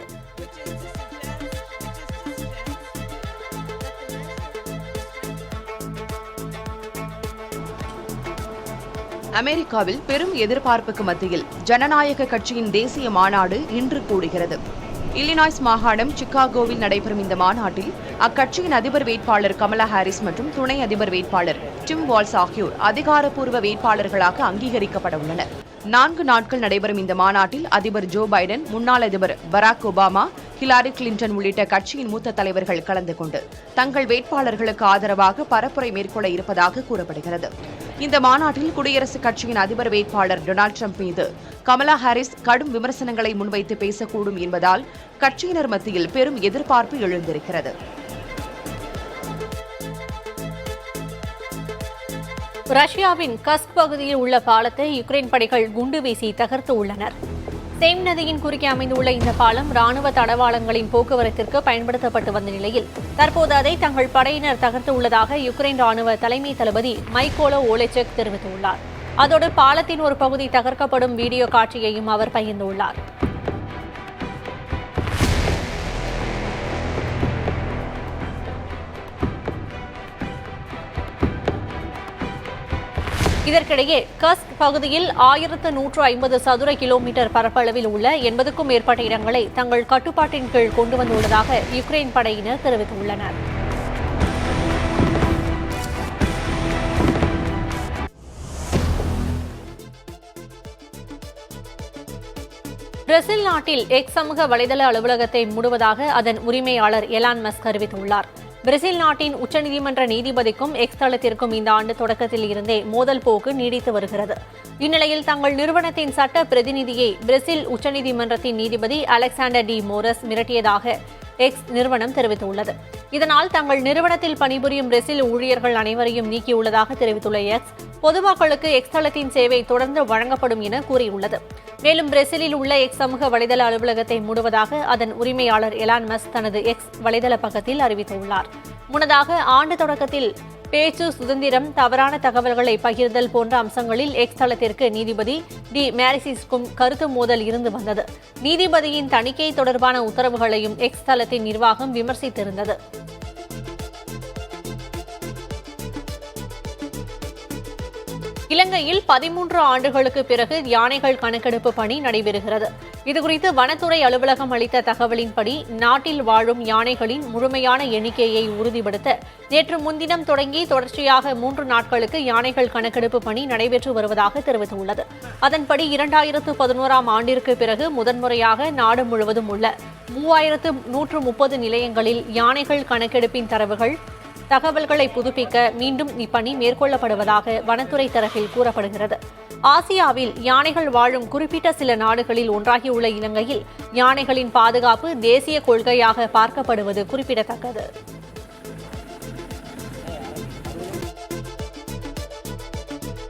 அமெரிக்காவில் பெரும் எதிர்பார்ப்புக்கு மத்தியில் ஜனநாயக கட்சியின் தேசிய மாநாடு இன்று கூடுகிறது. இல்லினாய்ஸ் மாகாணம் சிகாகோவில் நடைபெறும் இந்த மாநாட்டில் அக்கட்சியின் அதிபர் வேட்பாளர் கமலா ஹாரிஸ் மற்றும் துணை அதிபர் வேட்பாளர் டிம் வால்ஸ் ஆகியோர் அதிகாரப்பூர்வ வேட்பாளர்களாக அங்கீகரிக்கப்பட உள்ளனர். 4 நாட்கள் நடைபெறும் இந்த மாநாட்டில் அதிபர் ஜோ பைடன், முன்னாள் அதிபர் பராக் ஒபாமா, ஹிலாரி கிளின்டன் உள்ளிட்ட கட்சியின் மூத்த தலைவர்கள் கலந்து கொண்டு தங்கள் வேட்பாளர்களுக்கு ஆதரவாக பரப்புரை மேற்கொள்ள இருப்பதாக கூறப்படுகிறது. இந்த மாநாட்டில் குடியரசுக் கட்சியின் அதிபர் வேட்பாளர் டொனால்டு டிரம்ப் மீது கமலா ஹாரிஸ் கடும் விமர்சனங்களை முன்வைத்து பேசக்கூடும் என்பதால் கட்சியினர் மத்தியில் பெரும் எதிர்பார்ப்பு எழுந்திருக்கிறது. ரஷ்யாவின் கஸ்க் பகுதியில் உள்ள பாலத்தை யுக்ரைன் படைகள் குண்டு வீசி தகர்த்து உள்ளனர். சேம் நதியின் குறுக்கே அமைந்துள்ள இந்த பாலம் ராணுவ தடவாளங்களின் போக்குவரத்திற்கு பயன்படுத்தப்பட்டு வந்த நிலையில் தற்போது அதை தங்கள் படையினர் தகர்த்து உள்ளதாக யுக்ரைன் ராணுவ தலைமை தளபதி மைக்கோலோ ஓலெச்செக் தெரிவித்துள்ளார். அதோடு பாலத்தின் ஒரு பகுதி தகர்க்கப்படும் வீடியோ காட்சியையும் அவர் பகிர்ந்துள்ளார். இதற்கிடையே கஸ்க் பகுதியில் 1150 சதுர கிலோமீட்டர் பரப்பளவில் உள்ள 80க்கும் மேற்பட்ட இடங்களை தங்கள் கட்டுப்பாட்டின் கீழ் கொண்டு வந்துள்ளதாக யுக்ரைன் படையினர் தெரிவித்துள்ளனர். பிரேசில் நாட்டில் எக்ஸ் சமூக வலைதள அலுவலகத்தை மூடுவதாக அதன் உரிமையாளர் எலான் மஸ்க் அறிவித்துள்ளார். பிரேசில் நாட்டின் உச்சநீதிமன்ற நீதிபதிக்கும் எக்ஸ் தளத்திற்கும் இந்த ஆண்டு தொடக்கத்தில் இருந்தே மோதல் போக்கு நீடித்து வருகிறது. இந்நிலையில் தங்கள் நிறுவனத்தின் சட்ட பிரதிநிதியை பிரேசில் உச்சநீதிமன்றத்தின் நீதிபதி அலெக்சாண்டர் டி மோரஸ் மிரட்டியதாக எக்ஸ் நிறுவனம் தெரிவித்துள்ளது. இதனால் தங்கள் நிறுவனத்தில் பணிபுரியும் பிரேசில் ஊழியர்கள் அனைவரையும் நீக்கியுள்ளதாக தெரிவித்துள்ள எக்ஸ், பொதுமக்களுக்கு எக்ஸ் தளத்தின் சேவை தொடர்ந்து வழங்கப்படும் என கூறியுள்ளது. மேலும் பிரேசிலில் உள்ள எக்ஸ் சமூக வலைதள அலுவலகத்தை மூடுவதாக அதன் உரிமையாளர் எலான் மஸ்க் தனது எக்ஸ் வலைதள பக்கத்தில் அறிவித்துள்ளார். முன்னதாக ஆண்டு தொடக்கத்தில் பேச்சு சுதந்திரம், தவறான தகவல்களை பகிர்தல் போன்ற அம்சங்களில் எக்ஸ் தளத்திற்கு நீதிபதி டி மேரிசிஸ்க்கும் கருத்து மோதல் இருந்து வந்தது. நீதிபதியின் தணிக்கை தொடர்பான உத்தரவுகளையும் எக்ஸ் தளத்தின் நிர்வாகம் விமர்சித்திருந்தது. இலங்கையில் 13 ஆண்டுகளுக்கு பிறகு யானைகள் கணக்கெடுப்பு பணி நடைபெறுகிறது. இதுகுறித்து வனத்துறை அலுவலகம் அளித்த தகவலின்படி நாட்டில் வாழும் யானைகளின் முழுமையான எண்ணிக்கையை உறுதிப்படுத்த நேற்று முன்தினம் தொடங்கி தொடர்ச்சியாக 3 நாட்களுக்கு யானைகள் கணக்கெடுப்பு பணி நடைபெற்று வருவதாக தெரிவித்துள்ளது. அதன்படி 2011ஆம் ஆண்டிற்கு பிறகு முதன்முறையாக நாடு முழுவதும் உள்ள 3130 நிலையங்களில் யானைகள் கணக்கெடுப்பின் தகவல்களை புதுப்பிக்க மீண்டும் இப்பணி மேற்கொள்ளப்படுவதாக வனத்துறை தரப்பில் கூறப்படுகிறது. ஆசியாவில் யானைகள் வாழும் குறிப்பிட்ட சில நாடுகளில் ஒன்றாகியுள்ள இலங்கையில் யானைகளின் பாதுகாப்பு தேசிய கொள்கையாக பார்க்கப்படுவது குறிப்பிடத்தக்கது.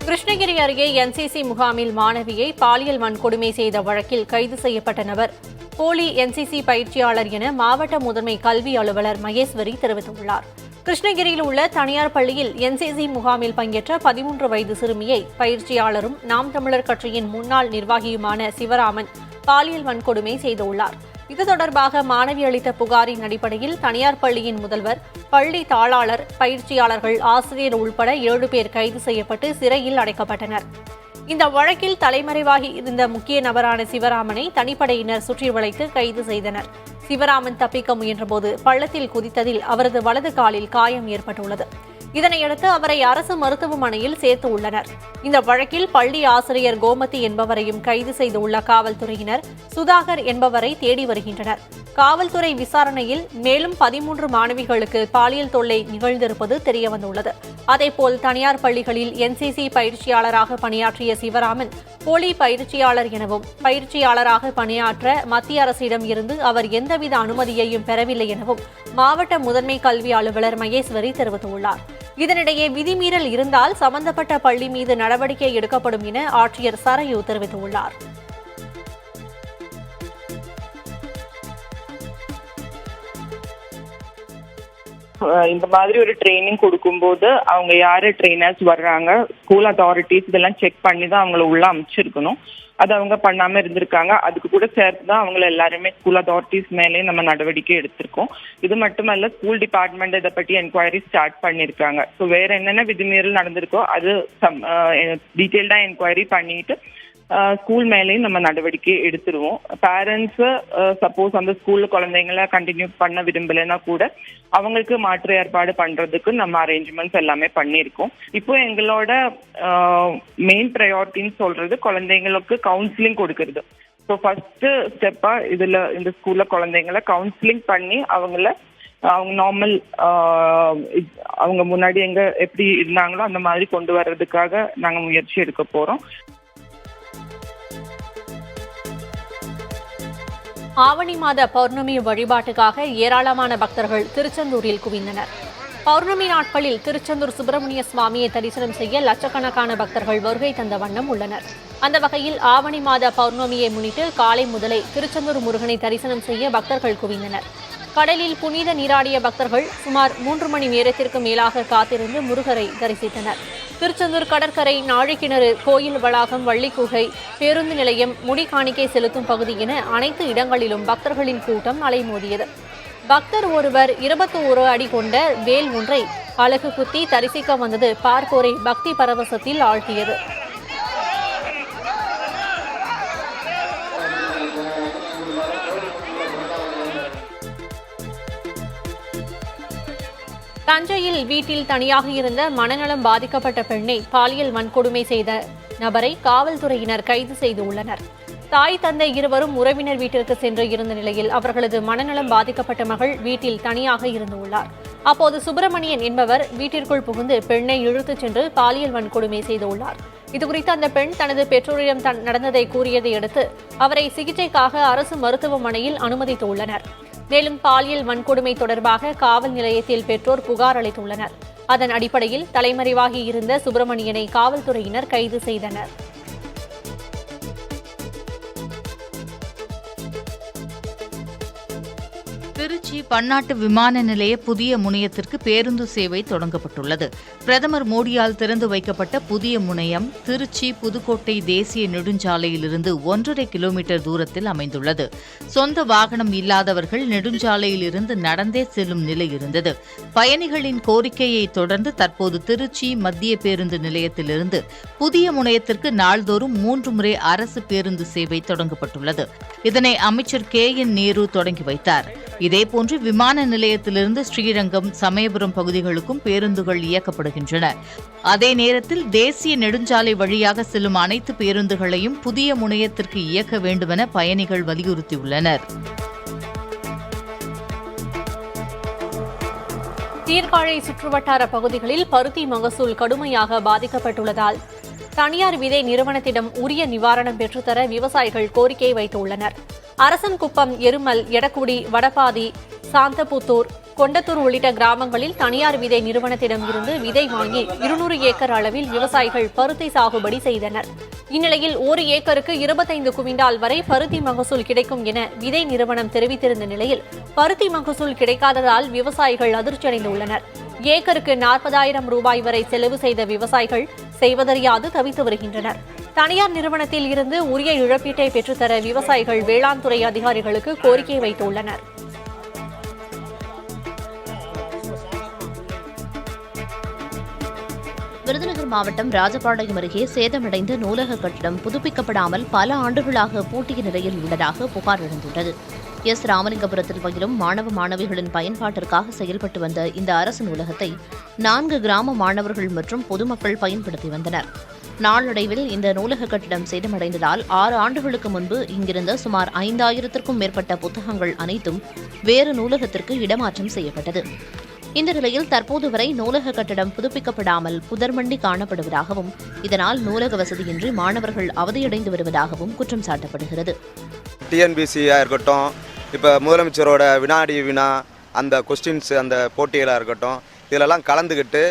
கிருஷ்ணகிரி அருகே என்சிசி முகாமில் மாணவியை பாலியல் வன்கொடுமை செய்த வழக்கில் கைது செய்யப்பட்ட நபர் போலி என்சிசி பயிற்சியாளர் என மாவட்ட முதன்மை கல்வி அலுவலர் மகேஸ்வரி தெரிவித்துள்ளார். கிருஷ்ணகிரியில் உள்ள தனியார் பள்ளியில் என்சிசி முகாமில் பங்கேற்ற 13 வயது சிறுமியை பயிற்சியாளரும் நாம் தமிழர் கட்சியின் முன்னாள் நிர்வாகியுமான சிவராமன் பாலியல் வன்கொடுமை செய்துள்ளார். இது தொடர்பாக மாணவி அளித்த புகாரின் அடிப்படையில் தனியார் பள்ளியின் முதல்வர், பள்ளி தாளாளர், பயிற்சியாளர்கள், ஆசிரியர் உள்பட 7 பேர் கைது செய்யப்பட்டு சிறையில் அடைக்கப்பட்டனர். இந்த வழக்கில் தலைமறைவாகி இருந்த முக்கிய நபரான சிவராமனை தனிப்படையினர் சுற்றி வளைத்து கைது செய்தனர். சிவராமன் தப்பிக்க முயன்றபோது பள்ளத்தில் குதித்ததில் அவரது வலது காலில் காயம் ஏற்பட்டுள்ளது. இதனையடுத்து அவரை அரசு மருத்துவமனையில் சேர்த்து உள்ளனர். இந்த வழக்கில் பள்ளி ஆசிரியர் கோமதி என்பவரையும் கைது செய்துள்ள காவல்துறையினர் சுதாகர் என்பவரை தேடி வருகின்றனர். காவல்துறை விசாரணையில் மேலும் 13 மாணவிகளுக்கு பாலியல் தொல்லை நிகழ்ந்திருப்பது தெரியவந்துள்ளது. அதேபோல் தனியார் பள்ளிகளில் NCC பயிற்சியாளராக பணியாற்றிய சிவராமன் போலி பயிற்சியாளர் எனவும் பயிற்சியாளராக பணியாற்ற மத்திய அரசிடம் இருந்து அவர் எந்தவித அனுமதியையும் பெறவில்லை எனவும் மாவட்ட முதன்மை கல்வி அலுவலர் மகேஸ்வரி தெரிவித்துள்ளார். இதனிடையே விதிமீறல் இருந்தால் சம்பந்தப்பட்ட பள்ளி மீது நடவடிக்கை எடுக்கப்படும் என ஆட்சியர் சரையு தெரிவித்துள்ளார். இந்த மாதிரி ஒரு ட்ரைனிங் கொடுக்கும்போது அவங்க யாரு ட்ரெயினர்ஸ் வர்றாங்க, ஸ்கூல் அத்தாரிட்டிஸ் இதெல்லாம் செக் பண்ணி தான் அவங்கள உள்ள அமைச்சிருக்கணும். அது அவங்க பண்ணாம இருந்திருக்காங்க. அதுக்கு கூட சேர்த்து தான் அவங்கள எல்லாருமே ஸ்கூல் அத்தாரிட்டிஸ் மேலே நம்ம நடவடிக்கை எடுத்திருக்கோம். இது மட்டுமல்ல, ஸ்கூல் டிபார்ட்மெண்ட் இதை பற்றி என்கொயரி ஸ்டார்ட் பண்ணியிருக்காங்க. ஸோ வேற என்னென்ன விதிமீறல் நடந்திருக்கோ அது டீட்டெயில்டா என்கொயரி பண்ணிட்டு ஸ்கூல் மேலேயும் நம்ம நடவடிக்கை எடுத்துருவோம். பேரண்ட்ஸ் சப்போஸ் அந்த ஸ்கூல்ல குழந்தைங்களை கண்டினியூ பண்ண விரும்பலைன்னா கூட அவங்களுக்கு மாற்று ஏற்பாடு பண்றதுக்கு நம்ம அரேஞ்ச்மெண்ட்ஸ் எல்லாமே பண்ணியிருக்கோம். இப்போ எங்களோட மெயின் ப்ரையாரிட்டின்னு சொல்றது குழந்தைங்களுக்கு கவுன்சிலிங் கொடுக்கறது. ஸோ ஃபர்ஸ்ட் ஸ்டெப்பா இந்த ஸ்கூல்ல குழந்தைங்களை கவுன்சிலிங் பண்ணி அவங்க நார்மல் அவங்க முன்னாடி எப்படி இருந்தாங்களோ அந்த மாதிரி கொண்டு வர்றதுக்காக நாங்க முயற்சி எடுக்க போறோம். ஆவணி மாத பௌர்ணமி வழிபாட்டுக்காக ஏராளமான பக்தர்கள் திருச்செந்தூரில் குவிந்தனர். பௌர்ணமி நாட்களில் திருச்செந்தூர் சுப்பிரமணிய சுவாமியை தரிசனம் செய்ய லட்சக்கணக்கான பக்தர்கள் வருகை தந்த வண்ணம் உள்ளனர். அந்த வகையில் ஆவணி மாத பௌர்ணமியை முன்னிட்டு காலை முதலே திருச்செந்தூர் முருகனை தரிசனம் செய்ய பக்தர்கள் குவிந்தனர். கடலில் புனித நீராடிய பக்தர்கள் சுமார் 3 மணி நேரத்திற்கு மேலாக காத்திருந்து முருகரை தரிசித்தனர். திருச்செந்தூர் கடற்கரை, நாழிக்கிணறு, கோயில் வளாகம், வள்ளிக்குகை, பேருந்து நிலையம், முடி காணிக்கை செலுத்தும் பகுதி என அனைத்து இடங்களிலும் பக்தர்களின் கூட்டம் அலைமோதியது. பக்தர் ஒருவர் 21 அடி கொண்ட வேல் ஒன்றை அலகு குத்தி தரிசிக்க வந்தது பார்ப்போரை பக்தி பரவசத்தில் ஆழ்த்தியது. தஞ்சையில் வீட்டில் தனியாக இருந்த மனநலம் பாதிக்கப்பட்ட பெண்ணை பாலியல் வன்கொடுமை செய்த நபரை காவல்துறையினர் கைது செய்துள்ளனர். தாய் தந்தை இருவரும் உறவினர் வீட்டிற்கு சென்று இருந்த நிலையில் அவர்களது மனநலம் பாதிக்கப்பட்ட மகள் வீட்டில் தனியாக இருந்துள்ளார். அப்போது சுப்பிரமணியன் என்பவர் வீட்டிற்குள் புகுந்து பெண்ணை இழுத்துச் சென்று பாலியல் வன்கொடுமை செய்துள்ளார். இதுகுறித்து அந்த பெண் தனது பெற்றோரிடம் நடந்ததை கூறியதை அடுத்து அவரை சிகிச்சைக்காக அரசு மருத்துவமனையில் அனுமதித்துள்ளனர். மேலும் பாலியல் வன்கொடுமை தொடர்பாக காவல் நிலையத்தில் பெற்றோர் புகார் அளித்துள்ளனர். அதன் அடிப்படையில் தலைமறைவாகி இருந்த சுப்பிரமணியனை காவல்துறையினர் கைது செய்தனர். திருச்சி பன்னாட்டு விமான நிலைய புதிய முனையத்திற்கு பேருந்து சேவை தொடங்கப்பட்டுள்ளது. பிரதமர் மோடியால் திறந்து வைக்கப்பட்ட புதிய முனையம் திருச்சி புதுக்கோட்டை தேசிய நெடுஞ்சாலையிலிருந்து 1.5 கிலோமீட்டர் தூரத்தில் அமைந்துள்ளது. சொந்த வாகனம் இல்லாதவர்கள் நெடுஞ்சாலையில் இருந்து நடந்தே செல்லும் நிலை இருந்தது. பயணிகளின் கோரிக்கையை தொடர்ந்து தற்போது திருச்சி மத்திய பேருந்து நிலையத்திலிருந்து புதிய முனையத்திற்கு நாள்தோறும் 3 முறை அரசு பேருந்து சேவை தொடங்கப்பட்டுள்ளது. இதனை அமைச்சர் KN நேரு தொடங்கி வைத்தார். இதேபோன்று விமான நிலையத்திலிருந்து ஸ்ரீரங்கம், சமயபுரம் பகுதிகளுக்கும் பேருந்துகள் இயக்கப்படுகின்றன. அதே நேரத்தில் தேசிய நெடுஞ்சாலை வழியாக செல்லும் அனைத்து பேருந்துகளையும் புதிய முனையத்திற்கு இயக்க வேண்டுமென பயணிகள் வலியுறுத்தியுள்ளனர். சீர்காழி சுற்றுவட்டார பகுதிகளில் பருத்தி மகசூல் கடுமையாக பாதிக்கப்பட்டுள்ளதால் தனியார் விதை நிறுவனத்திடம் உரிய நிவாரணம் பெற்றுத்தர விவசாயிகள் கோரிக்கை வைத்துள்ளனர். அரசன்குப்பம், எருமல், எடக்குடி, வடபாதி, சாந்தபுத்தூர், கொண்டத்தூர் உள்ளிட்ட கிராமங்களில் தனியார் விதை நிறுவனத்திடம் இருந்து விதை வாங்கி 200 ஏக்கர் அளவில் விவசாயிகள் பருத்தி சாகுபடி செய்தனர். இந்நிலையில் 1 ஏக்கருக்கு 25 குவிண்டால் வரை பருத்தி மகசூல் கிடைக்கும் என விதை நிறுவனம் தெரிவித்திருந்த நிலையில் பருத்தி மகசூல் கிடைக்காததால் விவசாயிகள் அதிர்ச்சியடைந்துள்ளனர். ஏக்கருக்கு 40,000 ரூபாய் வரை செலவு செய்த விவசாயிகள் செய்வதறியாது தவித்து வருகின்றனர். தனியார் நிறுவனத்தில் இருந்து உரிய இழப்பீட்டை பெற்றுத்தர விவசாயிகள் வேளாண் துறை அதிகாரிகளுக்கு கோரிக்கை வைத்துள்ளனர். விருதுநகர் மாவட்டம் ராஜபாளையம் அருகே சேதமடைந்த நூலக கட்டிடம் புதுப்பிக்கப்படாமல் பல ஆண்டுகளாக பூட்டிய நிலையில் உள்ளதாக புகார் எழுந்துள்ளது. எஸ். ராமலிங்கபுரத்தில் பயிலும் மாணவ மாணவிகளின் பயன்பாட்டிற்காக செயல்பட்டு வந்த இந்த அரசு நூலகத்தை 4 கிராம மாணவர்கள் மற்றும் பொதுமக்கள் பயன்படுத்தி வந்தனர். நாளடைவில் இந்த நூலக கட்டிடம் சேதமடைந்ததால் 6 ஆண்டுகளுக்கு முன்பு இங்கிருந்த சுமார் 5000த்திற்கும் மேற்பட்ட புத்தகங்கள் அனைத்தும் வேறு நூலகத்திற்கு இடமாற்றம் செய்யப்பட்டது. இந்த நிலையில் தற்போது வரை நூலக கட்டடம் புதுப்பிக்கப்படாமல் புதர்மண்டி காணப்படுவதாகவும் இதனால் நூலக வசதியின்றி மாணவர்கள் அவதியடைந்து வருவதாகவும் குற்றம் சாட்டப்படுகிறது. டிஎன்பிசியாக இருக்கட்டும், இப்போ முதலமைச்சரோட வினாடி வினா அந்த கொஸ்டின்ஸ் அந்த போட்டிகளாக இருக்கட்டும், இதிலெல்லாம் கலந்துக்கிட்டு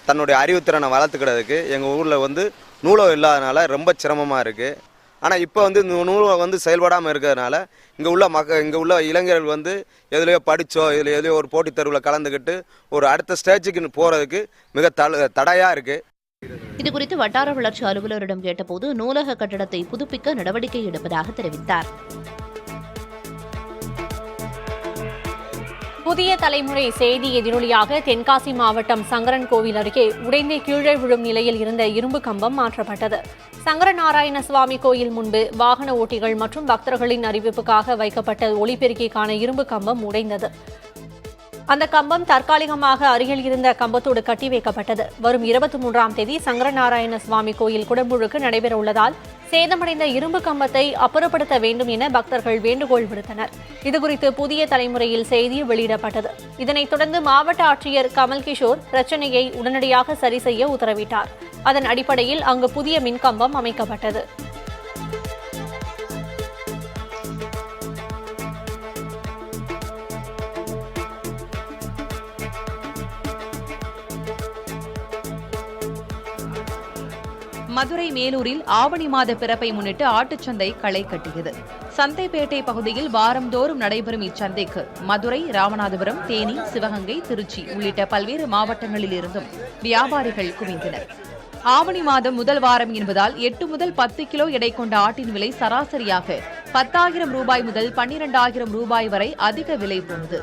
தன்னுடைய அறிவுத்திறனை வளர்த்துக்கிறதுக்கு எங்கள் ஊரில் வந்து நூலகம் இல்லாதனால ரொம்ப சிரமமாக இருக்குது. ஆனால் இப்போ வந்து இந்த நூலகம் வந்து செயல்படாமல் இருக்கிறதுனால இங்கே உள்ள இளைஞர்கள் வந்து எதுலையோ படித்தோ எதுலையோ ஒரு போட்டித் தேர்வில் கலந்துக்கிட்டு ஒரு அடுத்த ஸ்டேஜுக்கு போகிறதுக்கு மிக தடையாக இருக்குது. இதுகுறித்து வட்டார வளர்ச்சி அலுவலரிடம் கேட்டபோது நூலக கட்டடத்தை புதுப்பிக்க நடவடிக்கை எடுப்பதாக தெரிவித்தார். புதிய தலைமுறை செய்தி எதிரொலியாக தென்காசி மாவட்டம் சங்கரன்கோவில் அருகே உடைந்தே கீழே விழும் நிலையில் இருந்த இரும்பு கம்பம் மாற்றப்பட்டது. சங்கரநாராயண சுவாமி கோயில் முன்பு வாகன ஓட்டிகள் மற்றும் பக்தர்களின் அறிவிப்புக்காக வைக்கப்பட்ட ஒலிபெருக்கிக்கான இரும்பு கம்பம் உடைந்தது. அந்த கம்பம் தற்காலிகமாக அருகில் இருந்த கம்பத்தோடு கட்டி வைக்கப்பட்டது. வரும் 23ஆம் தேதி சங்கரநாராயண சுவாமி கோயில் குடமுழுக்கு நடைபெற உள்ளதால் சேதமடைந்த இரும்பு கம்பத்தை அப்புறப்படுத்த வேண்டும் என பக்தர்கள் வேண்டுகோள் விடுத்தனர். இதுகுறித்து புதிய தலைமுறையில் செய்தி வெளியிடப்பட்டது. இதனைத் தொடர்ந்து மாவட்ட ஆட்சியர் கமல்கிஷோர் பிரச்சினையை உடனடியாக சரி செய்ய உத்தரவிட்டார். அதன் அடிப்படையில் அங்கு புதிய மின்கம்பம் அமைக்கப்பட்டது. மதுரை மேலூரில் ஆவணி மாத பிறப்பை முன்னிட்டு ஆட்டுச்சந்தை களை கட்டியது. சந்தைப்பேட்டை பகுதியில் வாரந்தோறும் நடைபெறும் இச்சந்தைக்கு மதுரை, ராமநாதபுரம், தேனி, சிவகங்கை, திருச்சி உள்ளிட்ட பல்வேறு மாவட்டங்களில் இருந்தும் வியாபாரிகள் குவிந்தனர். ஆவணி மாதம் முதல் வாரம் என்பதால் 8 முதல் 10 கிலோ எடை கொண்ட ஆட்டின் விலை சராசரியாக 10,000 ரூபாய் முதல் 12,000 ரூபாய் வரை அதிக விலை போனது.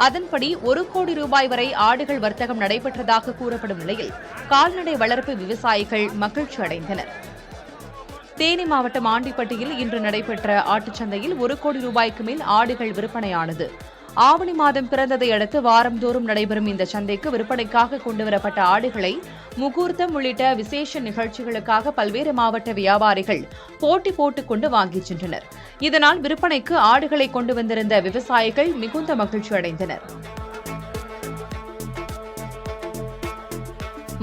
அதன்படி 1 கோடி ரூபாய் வரை ஆடுகள் வர்த்தகம் நடைபெற்றதாக கூறப்படும் நிலையில் கால்நடை வளர்ப்பு விவசாயிகள் மகிழ்ச்சி அடைந்தனர். தேனி மாவட்டம் ஆண்டிப்பட்டியில் இன்று நடைபெற்ற ஆட்டுச்சந்தையில் 1 கோடி ரூபாய்க்கு மேல் ஆடுகள் விற்பனையானது. ஆவணி மாதம் பிறந்ததை அடுத்து வாரந்தோறும் நடைபெறும் இந்த சந்தைக்கு விற்பனைக்காக கொண்டுவரப்பட்ட ஆடுகளை முகூர்த்தம் உள்ளிட்ட விசேஷ நிகழ்ச்சிகளுக்காக பல்வேறு மாவட்ட வியாபாரிகள் போட்டி போட்டுக் கொண்டு வாங்கிச் சென்றனர். இதனால் விற்பனைக்கு ஆடுகளை கொண்டு வந்திருந்த விவசாயிகள் மிகுந்த மகிழ்ச்சி அடைந்தனர்.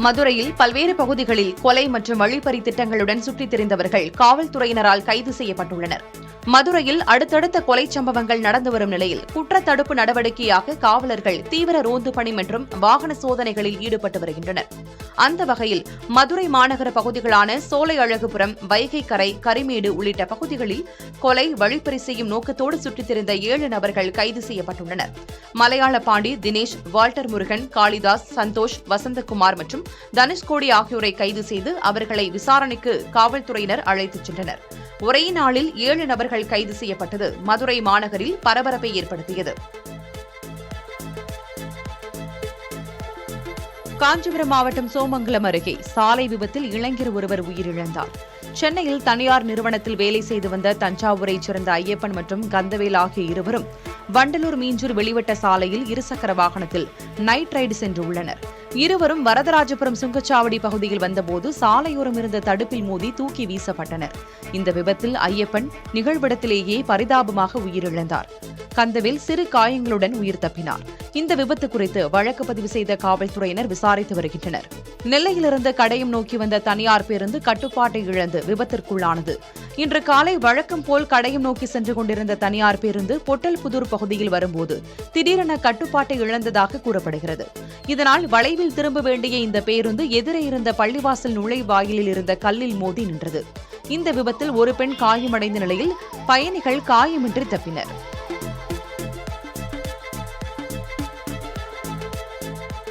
மதுரையில் பல்வேறு பகுதிகளில் கொலை மற்றும் வழிப்பறி திட்டங்களுடன் சுற்றித் திரிந்தவர்கள் காவல்துறையினரால் கைது செய்யப்பட்டுள்ளனர். மதுரையில் அடுத்தடுத்த கொலை சம்பவங்கள் நடந்து வரும் நிலையில் குற்றத்தடுப்பு நடவடிக்கையாக காவலர்கள் தீவிர ரோந்து பணி மற்றும் வாகன சோதனைகளில் ஈடுபட்டு வருகின்றனர். அந்த வகையில் மதுரை மாநகர பகுதிகளான சோலை அழகுபுரம், வைகைக்கரை, கரிமேடு உள்ளிட்ட பகுதிகளில் கொலை, வழிப்பறி செய்யும் நோக்கத்தோடு சுற்றித் திரிந்த 7 நபர்கள் கைது செய்யப்பட்டுள்ளனர். மலையாள பாண்டி, தினேஷ், வால்டர் முருகன், காளிதாஸ், சந்தோஷ், வசந்தகுமார் மற்றும் தனுஷ்கோடி ஆகியோரை கைது செய்து அவர்களை விசாரணைக்கு காவல்துறையினர் அழைத்துச் சென்றனர். ஒரே நாளில் 7 நபர்கள் கைது செய்யப்பட்டது மதுரை மாநகரில் பரபரப்பை ஏற்படுத்தியது. காஞ்சிபுரம் மாவட்டம் சோமங்கலம் அருகே சாலை விபத்தில் இளைஞர் ஒருவர் உயிரிழந்தார். சென்னையில் தனியார் நிறுவனத்தில் வேலை செய்து வந்த தஞ்சாவூரைச் சேர்ந்த ஐயப்பன் மற்றும் கந்தவேல் ஆகிய இருவரும் வண்டலூர் மீஞ்சூர் வெளிவட்ட சாலையில் இருசக்கர வாகனத்தில் நைட் ரைடு சென்றுள்ளனர். இருவரும் வரதராஜபுரம் சுங்கச்சாவடி பகுதியில் வந்தபோது சாலையோரம் இருந்த தடுப்பில் மோதி தூக்கி வீசப்பட்டனர். இந்த விபத்தில் ஐயப்பன் நிகழ்விடத்திலேயே பரிதாபமாக உயிரிழந்தார். கந்தவேல் சிறு காயங்களுடன் உயிர் தப்பினார். இந்த விபத்து குறித்து வழக்கு பதிவு செய்த காவல்துறையினர் விசாரித்து வருகின்றனர். நெல்லையிலிருந்து கடையம் நோக்கி வந்த தனியார் பேருந்து கட்டுப்பாட்டை இழந்து விபத்திற்குள்ளானது. இன்று காலை வழக்கம் போல் கடையம் நோக்கி சென்று கொண்டிருந்த தனியார் பேருந்து பொட்டல்புதூர் பகுதியில் வரும்போது திடீரென கட்டுப்பாட்டை இழந்ததாக கூறப்படுகிறது. இதனால் வளைவில் திரும்ப வேண்டிய இந்த பேருந்து எதிரே இருந்த பள்ளிவாசல் நுழைவாயிலில் இருந்த கல்லில் மோதி நின்றது. இந்த விபத்தில் ஒரு பெண் காயமடைந்த நிலையில் பயணிகள் காயமின்றி தப்பினர்.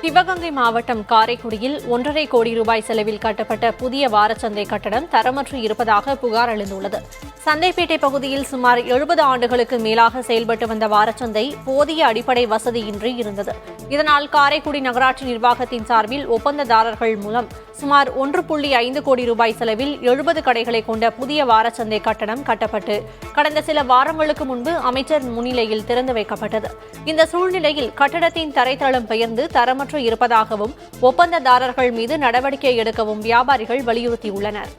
சிவகங்கை மாவட்டம் காரைக்குடியில் 1.5 கோடி ரூபாய் செலவில் கட்டப்பட்ட புதிய வாரச்சந்தை கட்டடம் தரமற்று இருப்பதாக புகார் எழுந்துள்ளது. சந்தைப்பேட்டை பகுதியில் சுமார் 70 ஆண்டுகளுக்கு மேலாக செயல்பட்டு வந்த வாரச்சந்தை போதிய அடிப்படை வசதியின்றி இருந்தது. இதனால் காரைக்குடி நகராட்சி நிர்வாகத்தின் சார்பில் ஒப்பந்ததாரர்கள் மூலம் சுமார் 1.5 கோடி ரூபாய் செலவில் 70 கடைகளை கொண்ட புதிய வாரச்சந்தை கட்டடம் கட்டப்பட்டு கடந்த சில வாரங்களுக்கு முன்பு அமைச்சர் முன்னிலையில் திறந்து வைக்கப்பட்டது. இந்த சூழ்நிலையில் கட்டடத்தின் தரைத்தளம் பெயர்ந்து தரமற்று இருப்பதாகவும் ஒப்பந்ததாரர்கள் மீது நடவடிக்கை எடுக்கவும் வியாபாரிகள் வலியுறுத்தியுள்ளனர்.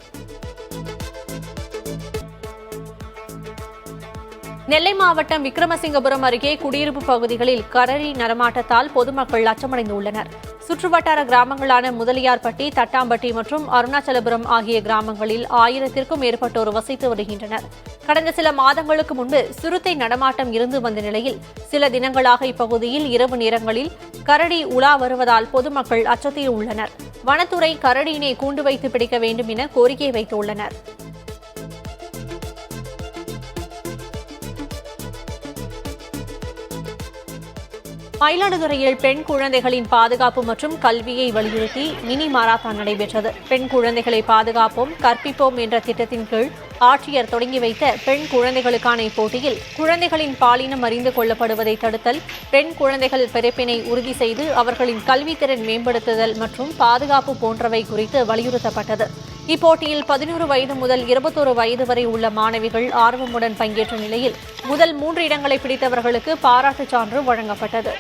நெல்லை மாவட்டம் விக்ரமசிங்கபுரம் அருகே குடியிருப்பு பகுதிகளில் கரடி நடமாட்டத்தால் பொதுமக்கள் அச்சமடைந்துள்ளனர். சுற்றுவட்டார கிராமங்களான முதலியார்பட்டி, தட்டாம்பட்டி மற்றும் அருணாச்சலபுரம் ஆகிய கிராமங்களில் 1000த்திற்கும் மேற்பட்டோர் வசித்து வருகின்றனர். கடந்த சில மாதங்களுக்கு முன்பு சிறுத்தை நடமாட்டம் இருந்து வந்த நிலையில் சில தினங்களாக இப்பகுதியில் இரவு நேரங்களில் கரடி உலா வருவதால் பொதுமக்கள் அச்சத்தில் உள்ளனர். வனத்துறை கரடியினை கூண்டு வைத்து பிடிக்க வேண்டும் என கோரிக்கை வைத்துள்ளனர். மயிலாடுதுறையில் பெண் குழந்தைகளின் பாதுகாப்பு மற்றும் கல்வியை வலியுறுத்தி மினி மாரத்தான் நடைபெற்றது. பெண் குழந்தைகளை பாதுகாப்போம் கற்பிப்போம் என்ற திட்டத்தின் கீழ் ஆட்சியர் தொடங்கி வைத்த பெண் குழந்தைகளுக்கான இப்போட்டியில் குழந்தைகளின் பாலினம் அறிந்து கொள்ளப்படுவதை தடுத்தல், பெண் குழந்தைகள் பிறப்பினை உறுதி செய்து அவர்களின் கல்வித்திறன் மேம்படுத்துதல் மற்றும் பாதுகாப்பு போன்றவை குறித்து வலியுறுத்தப்பட்டது. இப்போட்டியில் 11 வயது முதல் 21 வயது வரை உள்ள மாணவிகள் ஆர்வமுடன் பங்கேற்ற நிலையில் முதல் 3 இடங்களை பிடித்தவர்களுக்கு பாராட்டுச் சான்று வழங்கப்பட்டது.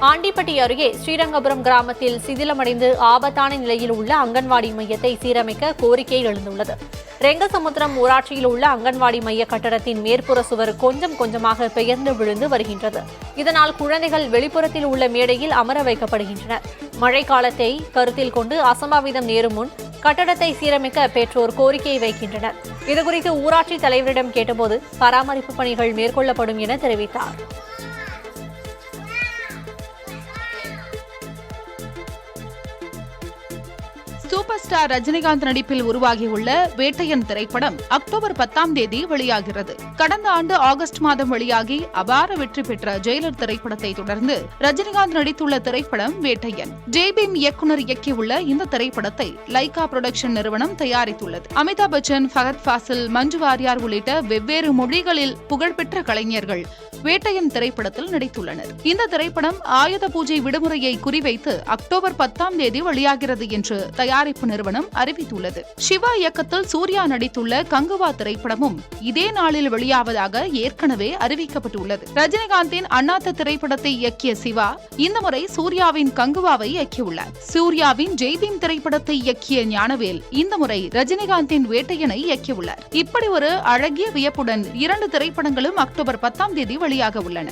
ஆண்டிப்பட்டி அருகே ஸ்ரீரங்கபுரம் கிராமத்தில் சிதிலமடைந்து ஆபத்தான நிலையில் உள்ள அங்கன்வாடி மையத்தை சீரமைக்க கோரிக்கை எழுந்துள்ளது. ரெங்கசமுத்திரம் ஊராட்சியில் உள்ள அங்கன்வாடி மைய கட்டடத்தின் மேற்புற சுவர் கொஞ்சம் கொஞ்சமாக பெயர்ந்து விழுந்து வருகின்றது. இதனால் குழந்தைகள் வெளிப்புறத்தில் உள்ள மேடையில் அமர வைக்கப்படுகின்றனர். மழைக்காலத்தை கருத்தில் கொண்டு அசம்பாவிதம் நேரும் முன் கட்டடத்தை சீரமைக்க பெற்றோர் கோரிக்கை வைக்கின்றனர். இதுகுறித்து ஊராட்சி தலைவரிடம் கேட்டபோது பராமரிப்பு பணிகள் மேற்கொள்ளப்படும் என தெரிவித்தார். சூப்பர் ஸ்டார் ரஜினிகாந்த் நடிப்பில் உருவாகியுள்ள வேட்டையன் திரைப்படம் அக்டோபர் 10ஆம் தேதி வெளியாகிறது. கடந்த ஆண்டு ஆகஸ்ட் மாதம் வெளியாகி அபார வெற்றி பெற்ற ஜெயிலர் திரைப்படத்தை தொடர்ந்து ரஜினிகாந்த் நடித்துள்ள திரைப்படம் வேட்டையன். ஜெய்பீம் இயக்குநர் இயக்கியுள்ள இந்த திரைப்படத்தை லைகா புரொடக்ஷன் நிறுவனம் தயாரித்துள்ளது. அமிதாப் பச்சன், ஃபஹத் ஃபாசில், மஞ்சு வாரியார் உள்ளிட்ட வெவ்வேறு மொழிகளில் புகழ்பெற்ற கலைஞர்கள் வேட்டையன் திரைப்படத்தில் நடித்துள்ளனர். இந்த திரைப்படம் ஆயுத பூஜை விடுமுறையை குறிவைத்து அக்டோபர் 10ஆம் தேதி வெளியாகிறது என்று தயாரிப்பு நிறுவனம் அறிவித்துள்ளது. சிவா இயக்கத்தில் சூர்யா நடித்துள்ள கங்குவா திரைப்படமும் இதே நாளில் வெளியாவதாக ஏற்கனவே அறிவிக்கப்பட்டுள்ளது. ரஜினிகாந்தின் அண்ணாத்த திரைப்படத்தை இயக்கிய சிவா இந்த முறை சூர்யாவின் கங்குவாவை இயக்கியுள்ளார். சூர்யாவின் ஜெய்பீம் திரைப்படத்தை இயக்கிய ஞானவேல் இந்த முறை ரஜினிகாந்தின் வேட்டையனை இயக்கியுள்ளார். இப்படி ஒரு அழகிய வியப்புடன் 2 திரைப்படங்களும் அக்டோபர் 10ஆம் தேதி வெளியாக உள்ளன.